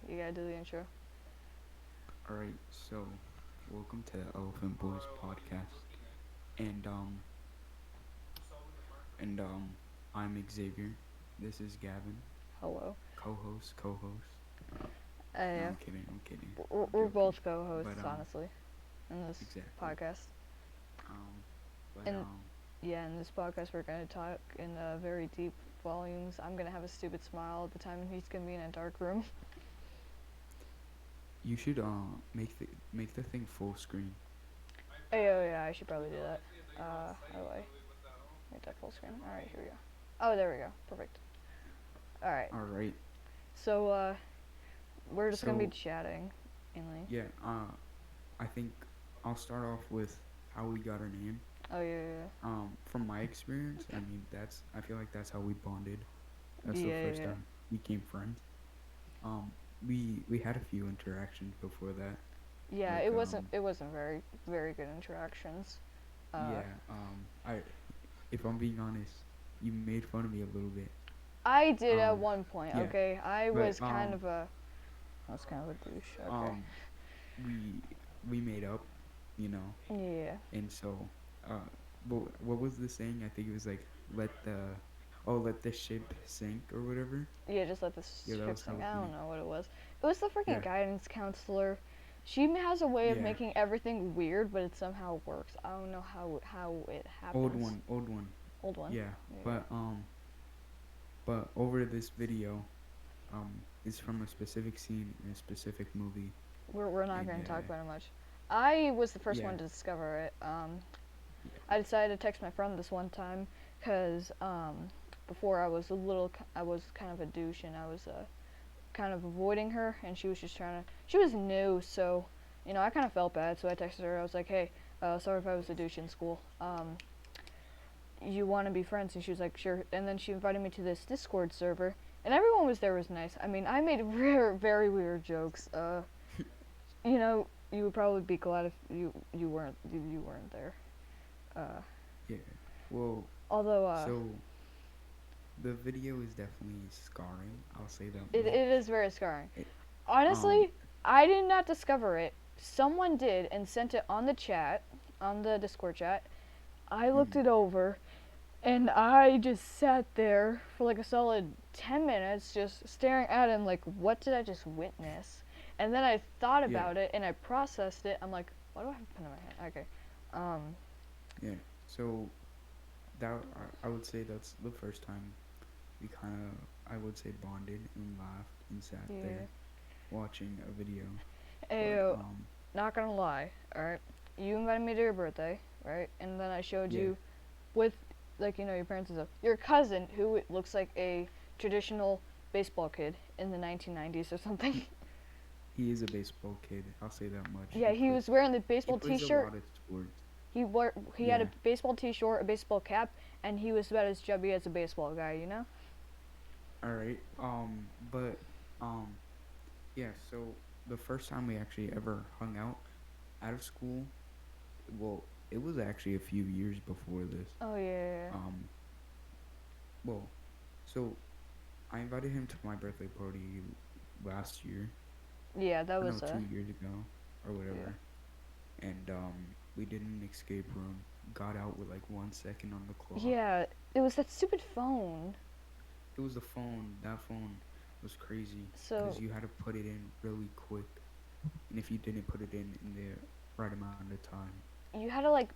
you gotta do the intro. Alright, so welcome to the Elephant Boys podcast. And I'm Xavier. This is Gavin, Hello. co-host. No, Uh, I'm kidding. I'm we're joking. both But co-hosts, honestly, in this exactly. podcast. Um but And yeah, in this podcast, we're gonna talk in very deep volumes. I'm gonna have a stupid smile at the time, and he's gonna be in a dark room. you should make the thing full screen. Oh yeah, I should probably do that. How do I make that full screen? All right, here we go. Oh, there we go. Perfect. All right. Alright. So we're just gonna be So chatting, mainly. yeah, I think I'll start off with how we got our name. Oh yeah, From my experience, I feel like that's how we bonded. That's yeah, the yeah, first yeah. time we became friends. Um, we had a few interactions before that. Yeah, Like it wasn't very good interactions. Uh, yeah. I if I'm being honest, you made fun of me a little bit. I did at Um, one point. yeah. Okay, But I was kind of a douche. Okay. um, we we made up, you know, Yeah. and so uh, what was the saying? I think it was like let the ship sink or whatever. Yeah, just let the Yeah, that ship was kind sink. of I don't funny. know what it was. It was the freaking Yeah, guidance counselor. She has a way of yeah. making everything weird, but it somehow works. I don't know how it happens. Old one. Old one. Yeah, Yeah. but over this video, is from a specific scene in a specific movie, We're not and gonna talk about it much. I was the first yeah, one to discover it. yeah, I decided to text my friend this one time because before I was kind of a douche and I was kind of avoiding her, and she was just trying to. She was new, so I kind of felt bad. So I texted her. I was like, "Hey, sorry if I was a douche in school. You want to be friends?" And she was like, "Sure." And then she invited me to this Discord server, and everyone was there was nice. I mean, I made very weird jokes. You would probably be glad if you weren't there. Uh, yeah. Well, although so the video is definitely scarring. I'll say that it much. is very scarring. It, um, Honestly, I did not discover it. Someone did and sent it on the chat, on the Discord chat. I looked mm, it over and I just sat there for like a solid 10 minutes just staring at him like, what did I just witness? And then I thought yeah, about it and I processed it. I'm like, why do I have a pen in my hand? Okay. Um, yeah. So I would say that's the first time we kind of I would say bonded and laughed and sat yeah. there watching a video. But Ew, not gonna lie, alright? You invited me to your birthday, right? And then I showed yeah, you with, like, your parents and stuff, your cousin who looks like a traditional baseball kid in the 1990s or something. he is a baseball kid. I'll say that much. Yeah, he was wearing the He baseball plays a T-shirt. lot of sports. He had a Yeah. baseball T-shirt, a baseball cap, and he was about as chubby as a baseball guy. All right. But um, yeah. So the first time we actually ever hung out of school, well, it was actually a few years before this. Oh yeah, Um, well, so I invited him to my birthday party last year, yeah. That or no, was 2 years ago, or yeah. whatever. And we did an escape room. Got out with like 1 second on the clock. Yeah, it was that stupid phone. It was the phone. That phone was crazy because So you had to put it in really quick, and if you didn't put it in the right amount of time, you had to like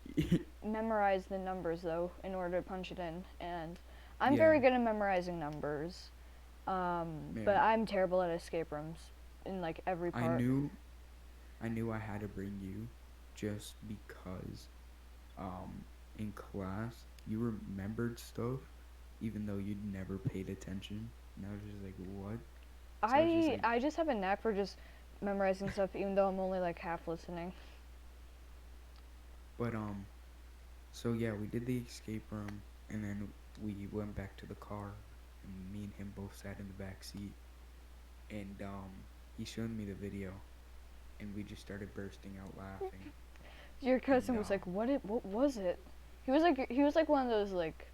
memorize the numbers though in order to punch it in, and I'm yeah, very good at memorizing numbers. But yeah. I'm terrible at escape rooms in like every I part. knew, I knew I had to bring you, just because, in class you remembered stuff, even though you'd never paid attention. And I was just like, what? So I was just like, I just have a knack for just memorizing stuff, even though I'm only like half listening. but so yeah, we did the escape room, and then we went back to the car, and me and him both sat in the back seat, and he showed me the video, and we just started bursting out laughing, Your and cousin was like, What was it?" He was like one of those like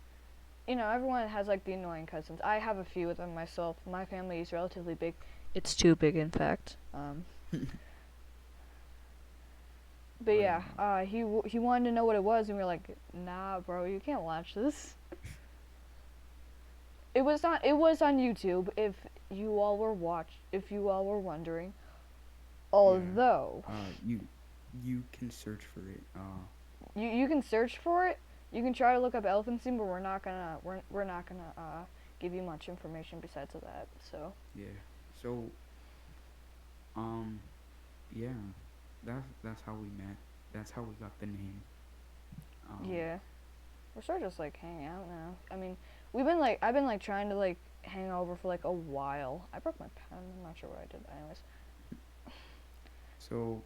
everyone has like the annoying cousins. I have a few of them myself. My family is relatively big, It's too big, in fact. But But yeah, he wanted to know what it was, and we were like, nah, bro, you can't watch this. It was not. It was on YouTube. If you all were wondering. yeah, Although you can search for it. you can search for it. You can try to look up Elfenstein, but we're not gonna give you much information besides of that. So Yeah. So um yeah, that's how we met. That's how we got the name. Um yeah, we're sort of just like hanging out now. I mean, I've been like trying to like hang over for like a while. I broke my pen. I'm not sure what I did. Anyways, so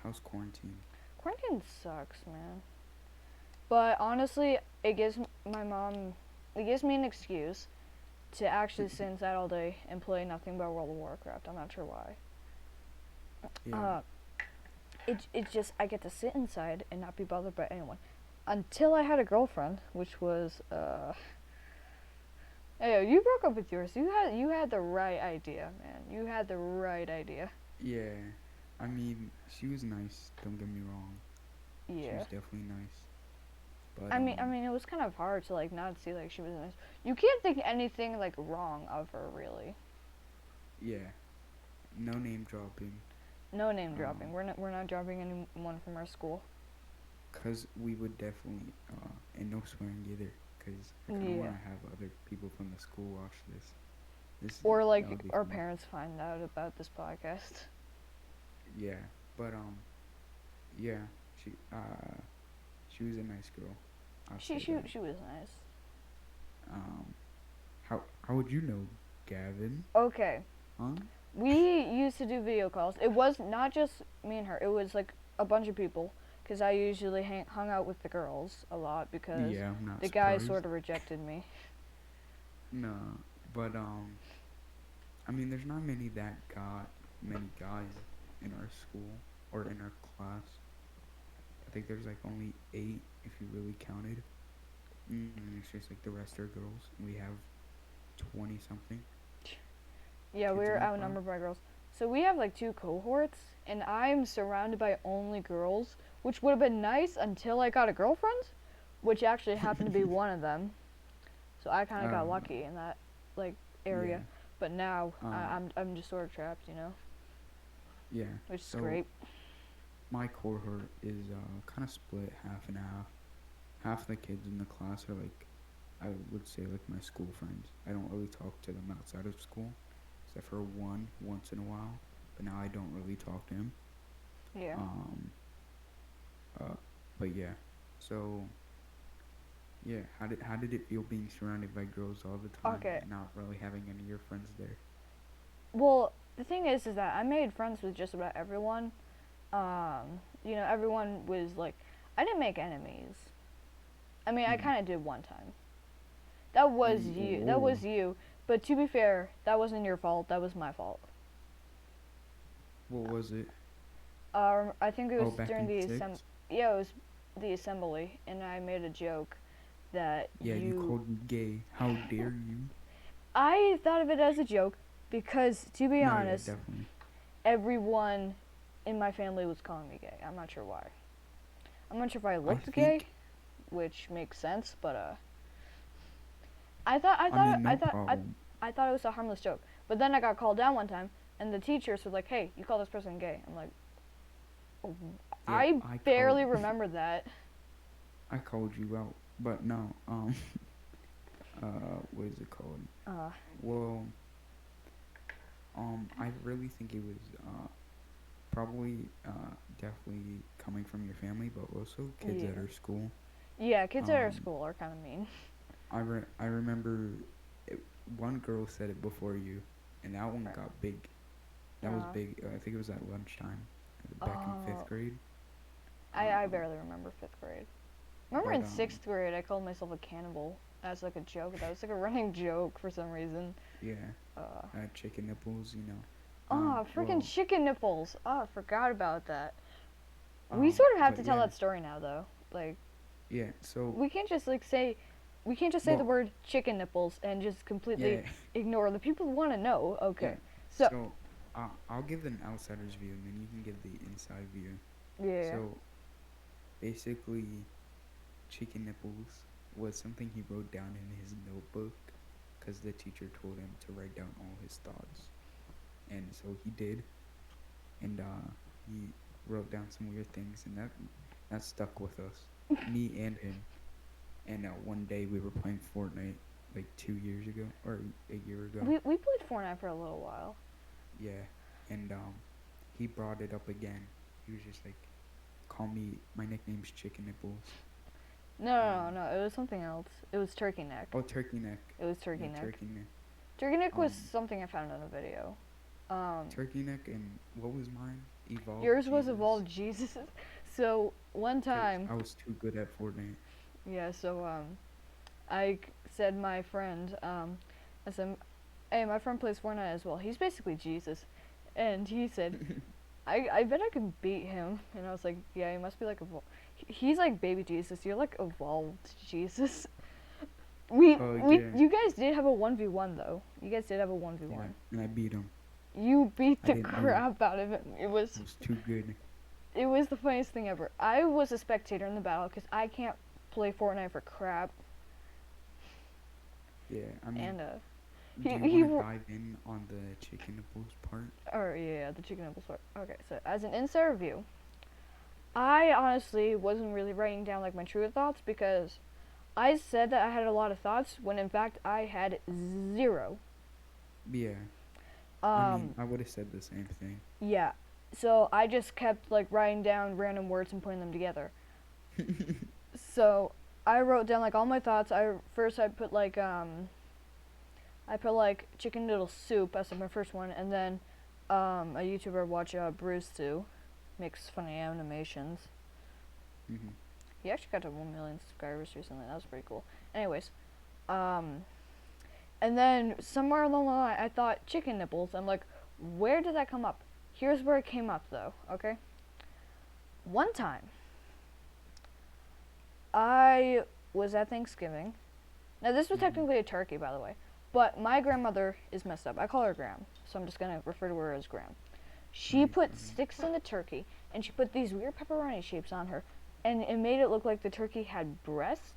how's quarantine? quarantine sucks, man. But honestly, it gives my mom, it gives me an excuse to actually sit inside all day and play nothing but World of Warcraft. I'm not sure why. Yeah. Uh, it's just I get to sit inside and not be bothered by anyone. Until I had a girlfriend, which was hey, you broke up with yours. You had the right idea, man. You had the right idea. Yeah. I mean, she was nice, don't get me wrong. She Yeah. was definitely nice. But I mean, it was kind of hard to like not see like she was nice. You can't think anything like wrong of her, really. yeah, no name dropping. No name dropping. Um We're not dropping anyone from our school. cuz we would definitely and no swearing either cuz I kind of want Yeah. to have other people from the school watch this. Or That like would be our fun. parents find out about this podcast. Yeah. But yeah, she was a nice girl. I'll say that. She was nice. Um how would you know Gavin? Okay. Huh? We used to do video calls. It was not just me and her. It was like a bunch of people because I usually hung out with the girls a lot because Yeah, I'm not the guys surprised. sort of rejected me. No, but I mean, there's not many guys in our school or in our class. I think there's like only 8 if you really counted. And it's just like the rest are girls. We have 20 something Yeah, we kids were in the class. outnumbered by girls. So we have like two cohorts, and I'm surrounded by only girls, which would have been nice until I got a girlfriend, which actually happened to be one of them. So I kind of got Uh, lucky in that like area. yeah. But now Um, I'm just sort of trapped, yeah. which is So great. my cohort is kind of split half and half. Half of the kids in the class are like, I would say like my school friends. I don't really talk to them outside of school, except for one once in a while. But now I don't really talk to him. Yeah. Um, uh, but yeah. So yeah, how did it feel being surrounded by girls all the time Okay. and not really having any of your friends there? Well, the thing is that I made friends with just about everyone. Everyone was like, I didn't make enemies. I mean, I Hmm. kind of did one time. That was you. That Oh, was you. But to be fair, that wasn't your fault. That was my fault. what was it? I think it Oh, was back during in the six. yeah, it was the assembly, and I made a joke that Yeah, you you. called me gay. How dare you? I thought of it as a joke because, to be No, yeah, honest, definitely. everyone in my family was calling me gay. I'm not sure why. I'm not sure if I I looked gay, think. which makes sense, but I mean, no problem. I thought it was a harmless joke. But then I got called down one time, and the teachers were like, "Hey, you call this person gay?" I'm like, "Oh, Yeah, I barely remember that." I called you out, but no. What is it called? Uh, Well, I really think it was probably definitely coming from your family, but also kids at yeah, our school. yeah. Kids at our Um, school are kind of mean. I remember it, one girl said it before you, and that one got big. That was Uh, big. I think it was at lunchtime, back in fifth oh, grade. I Um, barely remember fifth grade. Remember but in sixth grade, I called myself a cannibal as like a joke. That was like a running joke for some reason. yeah, Uh, chicken nipples, you know. oh, freaking Well, chicken nipples. Oh, I forgot about that. We sort of have but to tell yeah, that story now, though. Like, yeah. So we can't just like say we can't just say the Well, word chicken nipples and just completely yeah, ignore the people want to know. yeah. Okay, so So, I'll give an outsider's view, and then you can give the inside view. yeah, So, basically, chicken nipples was something he wrote down in his notebook because the teacher told him to write down all his thoughts, and so he did, and he wrote down some weird things, and that stuck with us, me and him. And one day we were playing Fortnite like 2 years ago or a year ago. we played Fortnite for a little while. Yeah, and he brought it up again. He was just like, "Call me. My nickname's Chicken Nipples." Um, No, it was something else. It was turkey neck. oh, Turkey Neck. It was turkey Yeah, neck. Turkey Neck. Turkey neck was Um, something I found on a video. Turkey Neck, and what was mine? Evolved Yours was Jesus. evolved Jesus. So one Cause time, I was too good at Fortnite. yeah. So said my friend, I said, hey, my friend plays Fortnite as well. He's basically Jesus, and he said, I bet I can beat him. And I was like, yeah, he must be like he's like baby Jesus. You're like evolved Jesus. Oh yeah, You guys did have a 1v1 though. You guys did have a 1v1. yeah, and I beat him. You beat I the didn't know. crap out of him. I was too good. It was the funniest thing ever. I was a spectator in the battle because I can't play Fortnite for crap. Yeah, I mean, And do you he want to dive in on the chicken nipples part? or yeah, the chicken nipples part. Okay, so as an insider review, I honestly wasn't really writing down like my true thoughts because I said that I had a lot of thoughts when in fact I had zero. Yeah, I mean, Um, I would have said the same thing. yeah. So I just kept like writing down random words and putting them together. So I wrote down like all my thoughts. I put like chicken noodle soup as my first one, and then a YouTuber I watch Bruce too makes funny animations. hmm He actually got to 1 million subscribers recently. That was pretty cool. Anyways, um, and then somewhere along the line, I thought chicken nipples. I'm like, where did that come up? Here's where it came up, though. Okay. One time, I was at Thanksgiving. Now this was hmm technically a turkey, by the way, but my grandmother is messed up. I call her Gram, so I'm just gonna refer to her as Gram. She Right. put sticks in the turkey, and she put these weird pepperoni shapes on her, and it made it look like the turkey had breasts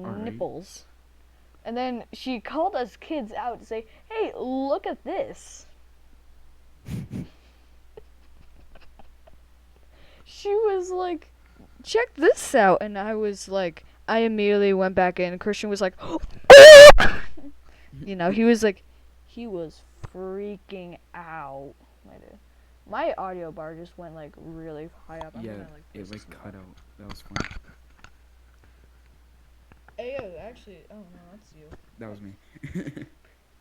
All and right. nipples. And then she called us kids out to say, "Hey, look at this." She was like, "Check this out," and I was like, I immediately went back in. Christian was like, you know, he was freaking out. My dude. My audio bar just went like really high up. I'm Yeah, gonna like it push like this cut up. out. That was funny. Hey, yo, actually, oh no, that's you. That was me.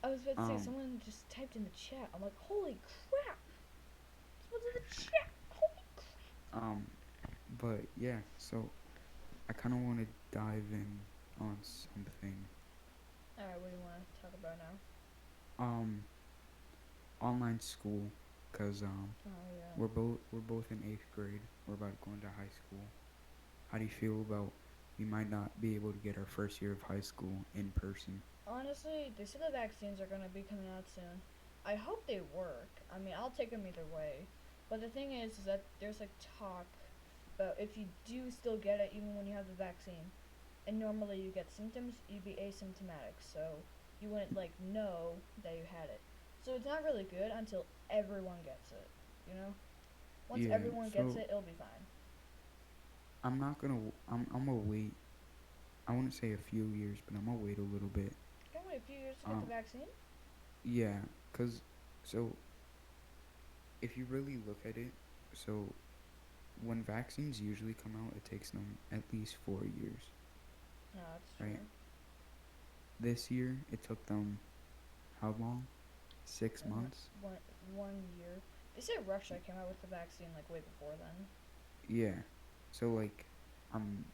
I was about to say um, someone just typed in the chat. I'm like, holy crap! What's in the chat? Holy crap! um, but yeah. So I kind of want to dive in on something. All right, what do you want to talk about now? Um, online school, cause Oh yeah. we're both in 8th grade. We're about to go into high school. How do you feel about we might not be able to get our first year of high school in person? Honestly, they said the vaccines are gonna be coming out soon. I hope they work. I mean, I'll take them either way. But the thing is that there's like talk about if you do still get it even when you have the vaccine, and normally you get symptoms, you'd be asymptomatic, so you wouldn't like know that you had it. So it's not really good until everyone gets it. You know, once Yeah. everyone gets So it, it'll be fine. I'm not gonna. I'm gonna wait. I wouldn't say a few years, but I'm gonna wait a little bit. You can wait a few years to get the Um, vaccine. yeah, cause so if you really look at it, so when vaccines usually come out, it takes them at least 4 years, No, that's right? true. This year, it took them how long? Six And months? one year. They said Russia came out with the vaccine like way before then. Yeah. So like, um,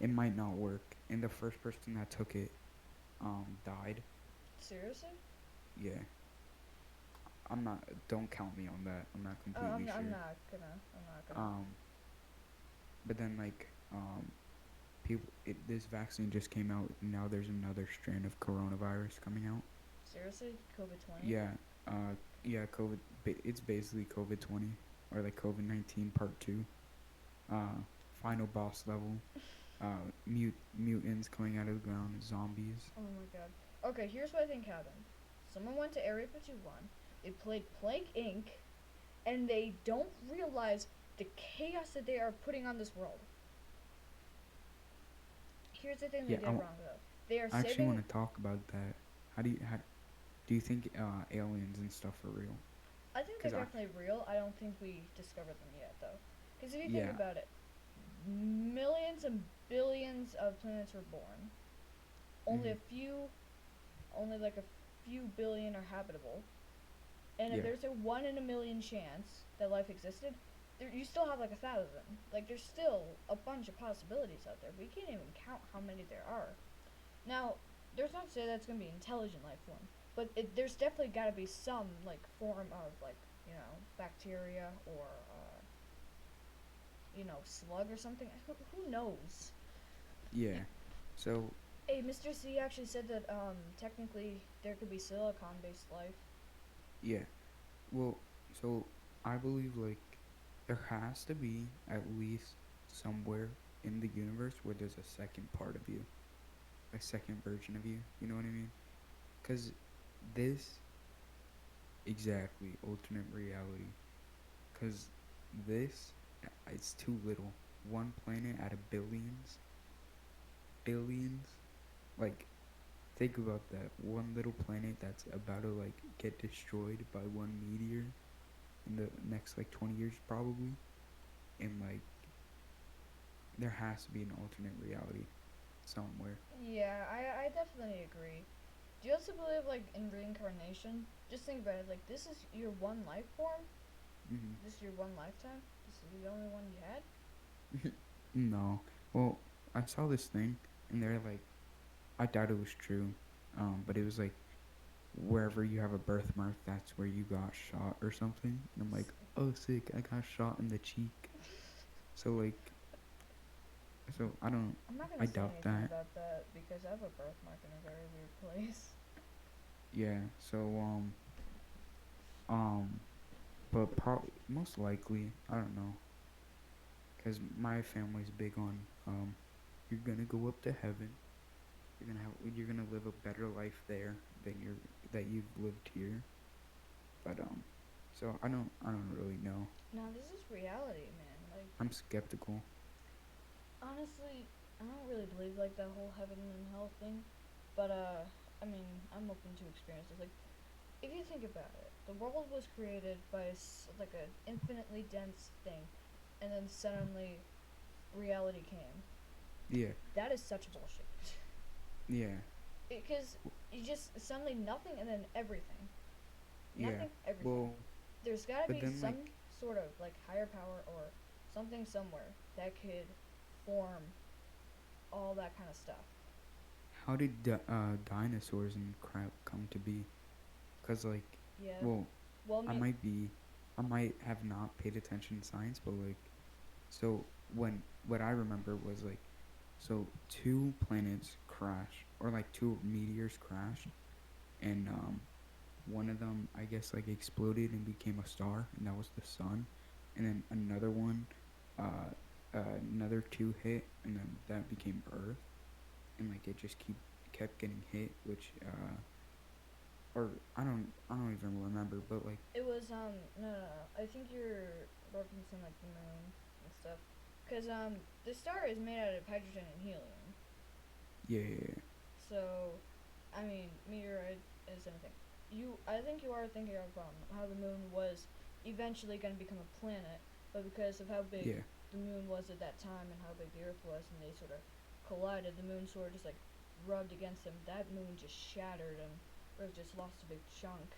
it might not work. And the first person that took it, died. Seriously? Yeah. I'm not. Don't count me on that. I'm not Oh, completely I'm sure. not gonna. I'm not gonna. Um, but then like, this vaccine just came out, and now there's another strand of coronavirus coming out. Seriously, COVID-20. Yeah, yeah, it's basically COVID-20 or like COVID-19 part two. Uh, final boss level. Mutants coming out of the ground, zombies. Oh my god. Okay, here's what I think happened. Someone went to Area 51. They played Plague Inc. And they don't realize the chaos that they are putting on this world. Here's the thing they Yeah, did wrong though. They are I actually saving. want to talk about that. How do you think aliens and stuff are real? I think they're Cause I definitely real. I don't think we discovered them yet though. Because if you think yeah. about it, millions and billions of planets were born. Only Hmm. a few, only like a few billion are habitable. And if Yeah. there's a 1 in a million chance that life existed, you still have like 1,000. Like there's still a bunch of possibilities out there. We can't even count how many there are. Now, there's not to say that's gonna be intelligent life form, but there's definitely got to be some like form of like bacteria or slug or something. Who knows? Yeah. So Hey, Mr. C actually said that technically there could be silicon based life. yeah. Well, so I believe like there has to be at least somewhere in the universe where there's a second part of you, a second version of you. You know what I mean? Because this exactly alternate reality. Because this it's too little. One planet out of billions, billions. Like think about that. One little planet that's about to like get destroyed by one meteor in the next like 20 years probably, and like there has to be an alternate reality somewhere. Yeah, I definitely agree. Do you also believe like in reincarnation? Just think about it. Like this is your one life form. Hmm. This is your one lifetime. This is the only one you had. No. Well, I saw this thing, and they're like, I doubt it was true, but it was like wherever you have a birthmark, that's where you got shot or something. And I'm like, oh, sick! I got shot in the cheek. So like, so I don't, I'm not gonna I say doubt anything that. about that because I have a birthmark in a very weird place. Yeah. So um, but most likely, I don't know, cause my family's big on you're gonna go up to heaven. You're gonna live a better life there than you've lived here. But so I don't really know. No, this is reality, man. Like I'm skeptical. honestly, I don't really believe like that whole heaven and hell thing. But I mean, I'm open to experiences. Like if you think about it, the world was created by like an infinitely dense thing, and then suddenly reality came. Yeah, That is such bullshit. yeah, Because you just suddenly nothing and then everything. yeah. Nothing, everything. Well, There's gotta but be then some like, sort of like higher power or something somewhere that could form all that kind of stuff. how did dinosaurs and crap come to be? Cause like, Yeah. well, Well, I I mean, might be, I might have not paid attention in science, but like, so when what I remember was like, so two planets crashed, or like two meteors crashed, and one of them I guess like exploded and became a star, and that was the sun, and then another one, uh, another two hit, and then that became Earth, and like it just kept getting hit, which or I don't even remember, but like it was no. I think you're referencing like the moon and stuff, cause the star is made out of hydrogen and helium. yeah, yeah, So, I mean, meteorite is anything. I think you are thinking of how the moon was eventually going to become a planet, but because of how big yeah, yeah. the moon was at that time and how big the Earth was, and they sort of collided, the moon sort of just like rubbed against them. That moon just shattered, and Earth just lost a big chunk.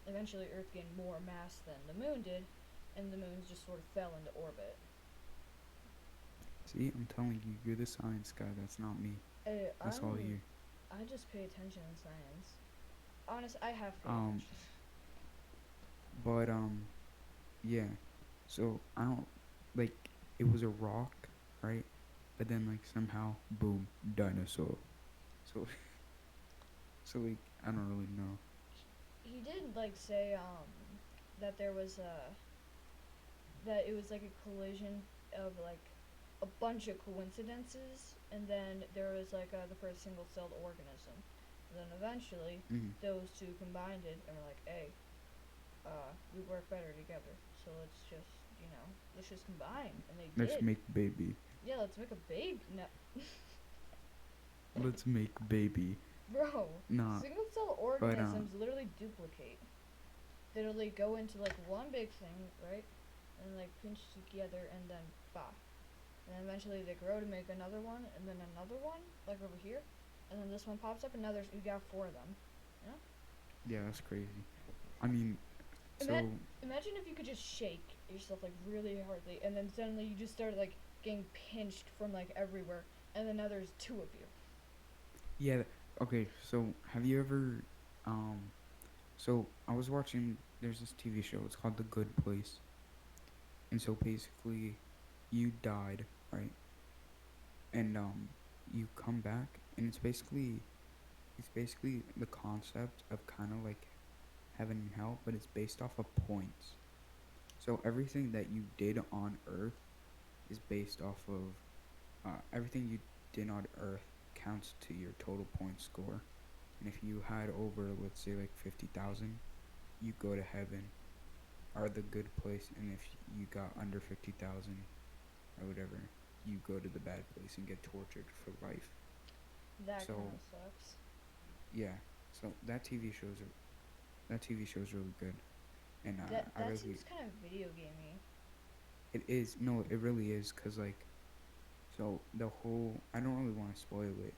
Eventually, Earth gained more mass than the moon did, and the moon just sort of fell into orbit. See, I'm telling you, you're the science guy. That's not me. Uh, That's all I'm you. I just pay attention in science. Honest, I have paid Um, attention. but yeah. So I don't like it was a rock, right? but then like somehow, boom, dinosaur. So so like I don't really know. He did like say that there was that it was like a collision of like a bunch of coincidences, and then there was like the first single-celled organism. And then eventually, Mm. those two combined it and were like, "Hey, we work better together. So let's just combine." And they Let's did. make baby. Yeah, let's make a baby. No, Let's make baby. bro, Nah, single-cell but organisms literally duplicate. They literally go into like one big thing, right? And like pinch together, and then bah, and then eventually they grow to make another one, and then another one, like over here, and then this one pops up, and now there's you got four of them. You know? yeah, that's crazy. I mean, Ima- so Imagine if you could just shake yourself like really hardly, and then suddenly you just started like getting pinched from like everywhere, and then now there's two of you. yeah, okay. So have you ever um? So I was watching. There's this TV show. It's called The Good Place, and so basically, you died, right? And you come back, and it's basically the concept of kind of like heaven and hell, but it's based off of points. So everything that you did on Earth is based off of everything you did on Earth counts to your total point score. And if you had over, let's say, like 50,000, you go to heaven or the good place. And if you got under 50,000 or whatever, you go to the bad place and get tortured for life. That kind So of sucks. yeah, so that TV show is really good, and I That really seems kind of video gamey. it is no, it really is, cause like so the whole I don't really want to spoil it,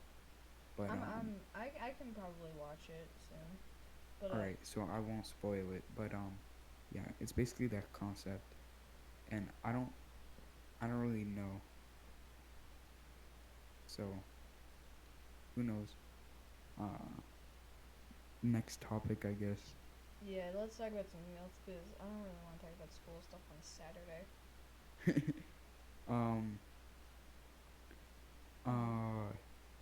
but I can probably watch it soon, but all right, so I won't spoil it, but yeah, it's basically that concept, and I don't really know, so who knows? Uh, Next topic, I guess. yeah, let's talk about something else because I don't really want to talk about school stuff on Saturday. um, Um, uh,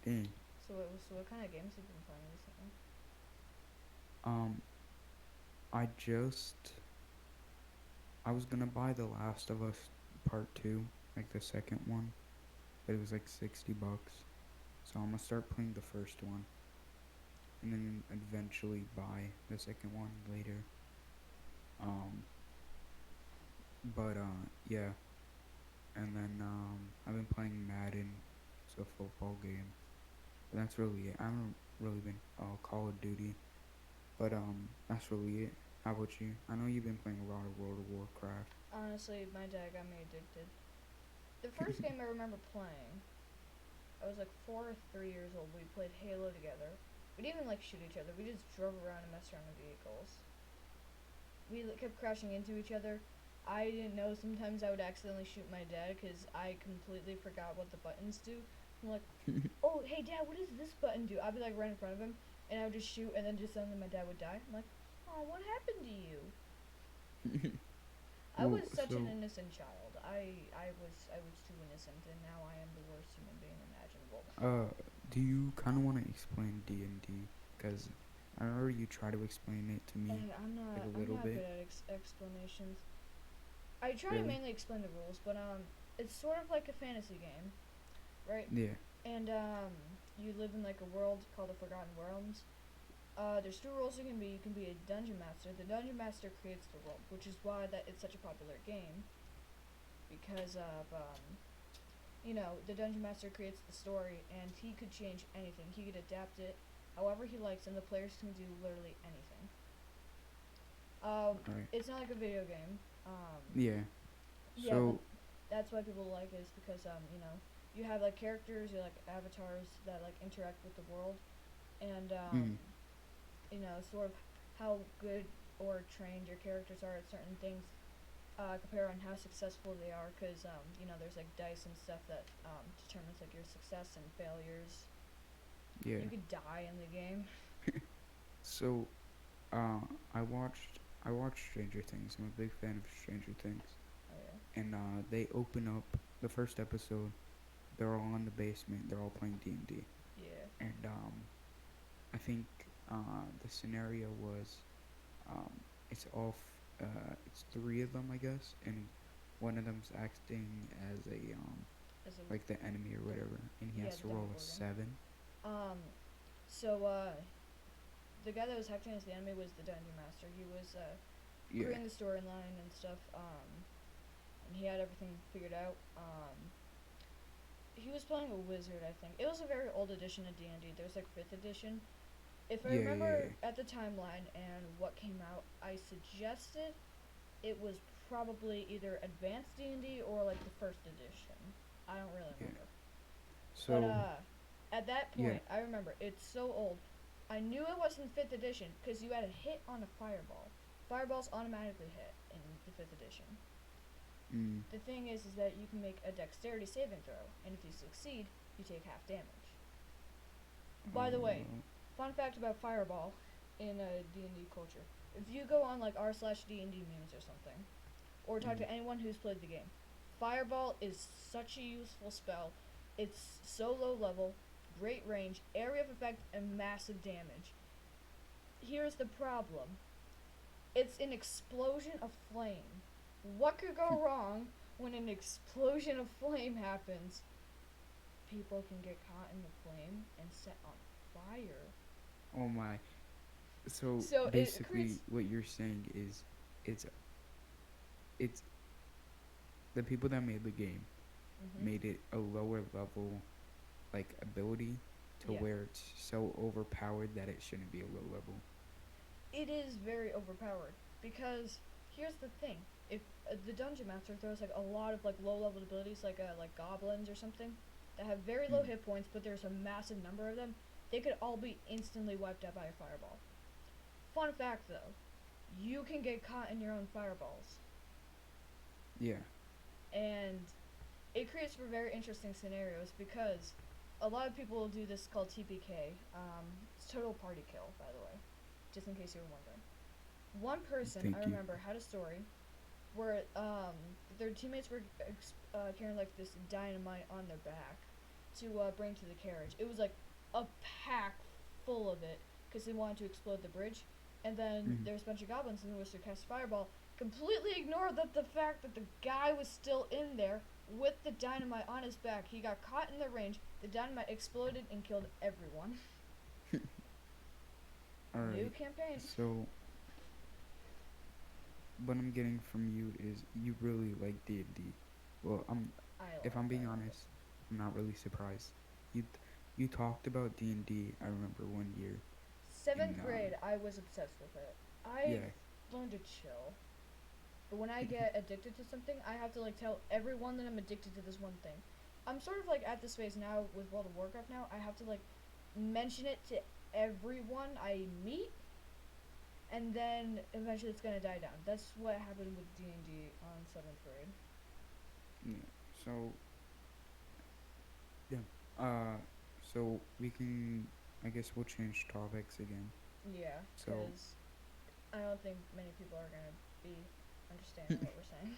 Dang. so what kind of games have you been playing recently? Um, I just I was gonna buy The Last of Us Part Two, like the second one, but it was like $60. So I'm gonna start playing the first one, and then eventually buy the second one later. Um, but yeah, and then I've been playing Madden, it's a football game, but that's really it. I haven't really been Call of Duty, but that's really it. How about you? I know you've been playing a lot of World of Warcraft. Honestly, my dad got me addicted. The first game I remember playing, I was like 4 or 3 years old. We played Halo together. We didn't even like shoot each other. We just drove around and messed around in vehicles. We kept crashing into each other. I didn't know sometimes I would accidentally shoot my dad because I completely forgot what the buttons do. I'm like, oh, hey, dad, what does this button do? I'd be like right in front of him, and I would just shoot, and then just suddenly my dad would die. I'm like, oh, what happened to you? I Well, was such an so innocent child. I was too innocent, and now I am the worst human being imaginable. Uh, do you kind of want to explain D&D? Because I remember you tried to explain it to me like a I'm little not good bit. at explanations. I try to Really? mainly explain the rules, but it's sort of like a fantasy game, right? Yeah. And you live in like a world called the Forgotten Realms. There's two roles you can be. You can be a dungeon master. The dungeon master creates the world, which is why that it's such a popular game because of the dungeon master creates the story, and he could change anything. He could adapt it however he likes, and the players can do literally anything. All right. It's not like a video game. Yeah. Yeah, but So, that's why people like it is because you have like characters, you like avatars that like interact with the world, and mm, sort of how good or trained your characters are at certain things compare on how successful they are because there's like dice and stuff that determines like your success and failures. yeah. You could die in the game. So, uh, I watched Stranger Things. I'm a big fan of Stranger Things, Oh yeah. and they open up the first episode. they're all in the basement. They're all playing D&D, Yeah. and I think the scenario was um, it's three of them, I guess, and one of them's acting as a As a like the enemy or the whatever, and he yeah has the to roll a Demogorgon. 7. Um, so the guy that was acting as the enemy was the dungeon master. He was Yeah, creating the storyline and stuff. And he had everything figured out. He was playing a wizard, I think. It was a very old edition of D&D. There's like fifth edition. If I yeah, yeah, remember yeah. at the timeline and what came out, I suggested it was probably either advanced D&D or like the first edition. I don't really Yeah. remember. But So at that yeah, point, I remember it's so old. I knew it wasn't fifth edition because you had a hit on a fireball. Fireballs automatically hit in the fifth edition. mm, The thing is that you can make a dexterity saving throw, and if you succeed, you take half damage. By the way, uh, fun fact about fireball in a D&D culture: if you go on like r/D&D memes or something, or talk mm, to anyone who's played the game, fireball is such a useful spell. It's so low level, great range, area of effect, and massive damage. Here's the problem: it's an explosion of flame. What could go wrong when an explosion of flame happens? People can get caught in the flame and set on fire. oh my. So So it basically, creates. what you're saying is, it's it's the people that made the game Hmm. made it a lower level like ability to Yeah. where it's so overpowered that it shouldn't be a low level. It is very overpowered because here's the thing: if the dungeon master throws like a lot of like low level abilities, like goblins or something, that have very low Mm. hit points, but there's a massive number of them, they could all be instantly wiped out by a fireball. Fun fact though, you can get caught in your own fireballs, Yeah. and it creates for very interesting scenarios because a lot of people do this called TPK. It's total party kill, by the way, just in case you were wondering. One person I Thank you. remember had a story where their teammates were carrying like this dynamite on their back to bring to the carriage. It was like a pack full of it because they wanted to explode the bridge. And then Mm. there's a bunch of goblins in which they cast fireball. Completely ignored that the fact that the guy was still in there with the dynamite on his back. He got caught in the range. The dynamite exploded and killed everyone. All New right. campaign. So what I'm getting from you is you really like D&D. Well, if I'm being I love it. honest, I'm not really surprised. You talked about D&D. I remember one year in Seventh grade, I was obsessed with it. I've yeah. learned to chill. But when I get addicted to something, I have to like tell everyone that I'm addicted to this one thing. I'm sort of like at this phase now with World of Warcraft now. I have to like mention it to everyone I meet, and then eventually it's gonna die down. That's what happened with D&D on seventh grade. Yeah. So yeah. Uh so we can I guess we'll change topics again. Yeah, So because I don't think many people are gonna be understanding what we're saying.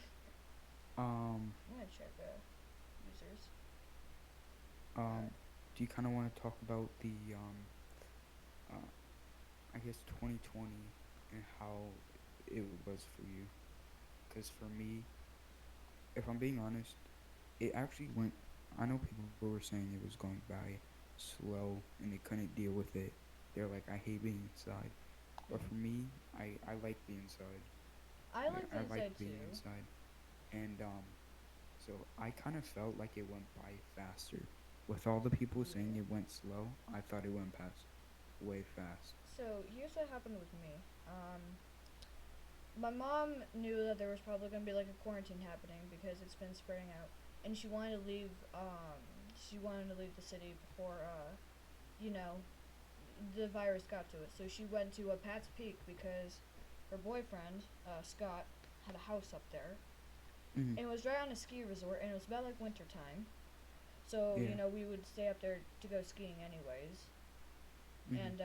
um I'm gonna check users. um Alright. do you kind of want to talk about the uh I guess 2020 and how it was for you? Cuz for me, if I'm being honest, it actually went. I know people were saying it was going by slow and they couldn't deal with it. They're like, I hate being inside. But for Mm. me, I like being inside. I like the I like inside being too. inside. And so I kind of felt like it went by faster. With all the people saying Yeah. it went slow, I thought it went past way fast. So here's what happened with me. My mom knew that there was probably gonna be like a quarantine happening because it's been spreading out, and she wanted to leave. She wanted to leave the city before, you know, the virus got to it. So she went to Pat's Peak because her boyfriend, Scott, had a house up there, Hmm. and it was right on a ski resort, and it was about like winter time. So Yeah. we would stay up there to go skiing anyways, Hmm. and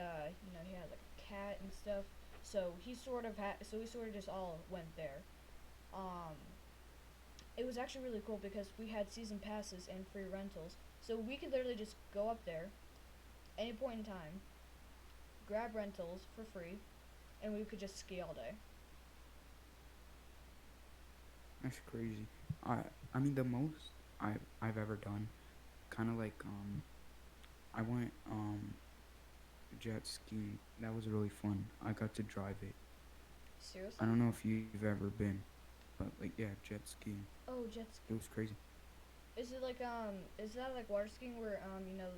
he had like a cat and stuff. So he sort of had. So we sort of just all went there. Um, it was actually really cool because we had season passes and free rentals, so we could literally just go up there any point in time, grab rentals for free, and we could just ski all day. That's crazy. I I mean the most I've ever done, kind of like I went jet skiing. That was really fun. I got to drive it. I Seriously? don't know if you've ever been, but like yeah, jet skiing. Oh, jet It ski. was crazy. Is it like is that like water skiing where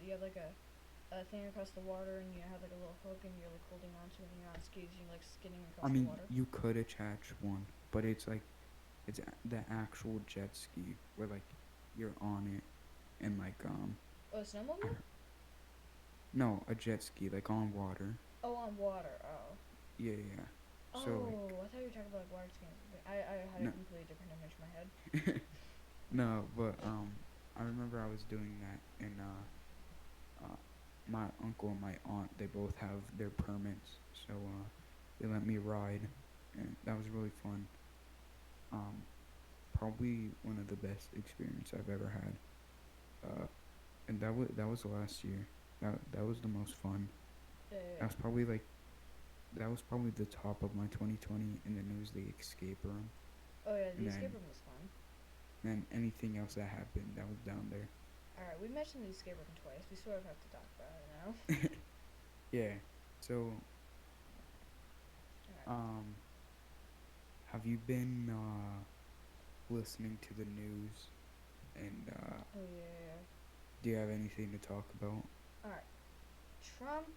you have like a thing across the water and you have like a little hook and you're like holding onto it and you're on skis and you're like skidding I across the mean, water? you could attach one, but it's like the actual jet ski where like you're on it and like Oh, a I snowmobile? don't- no, a jet ski like on water. Oh, on water. Oh. Yeah, yeah. So like Oh, I thought you were talking about like water skiing or something. I had a no, completely different image in my head. no, but I remember I was doing that and my uncle and my aunt they both have their permits, so they let me ride, and that was really fun. Um, Probably one of the best experience I've ever had. Uh, and that was last year. That was the most fun. Yeah, yeah, That yeah. was probably like that was probably the top of my 2020, and then it was the escape room, Oh yeah, the and escape room was fun. then anything else that happened that was down there. All right, we mentioned the escape room twice. We sort of have to talk about it now. Yeah. So All right. um, have you been listening to the news and Oh yeah, yeah, yeah. do you have anything to talk about? All right. Trump.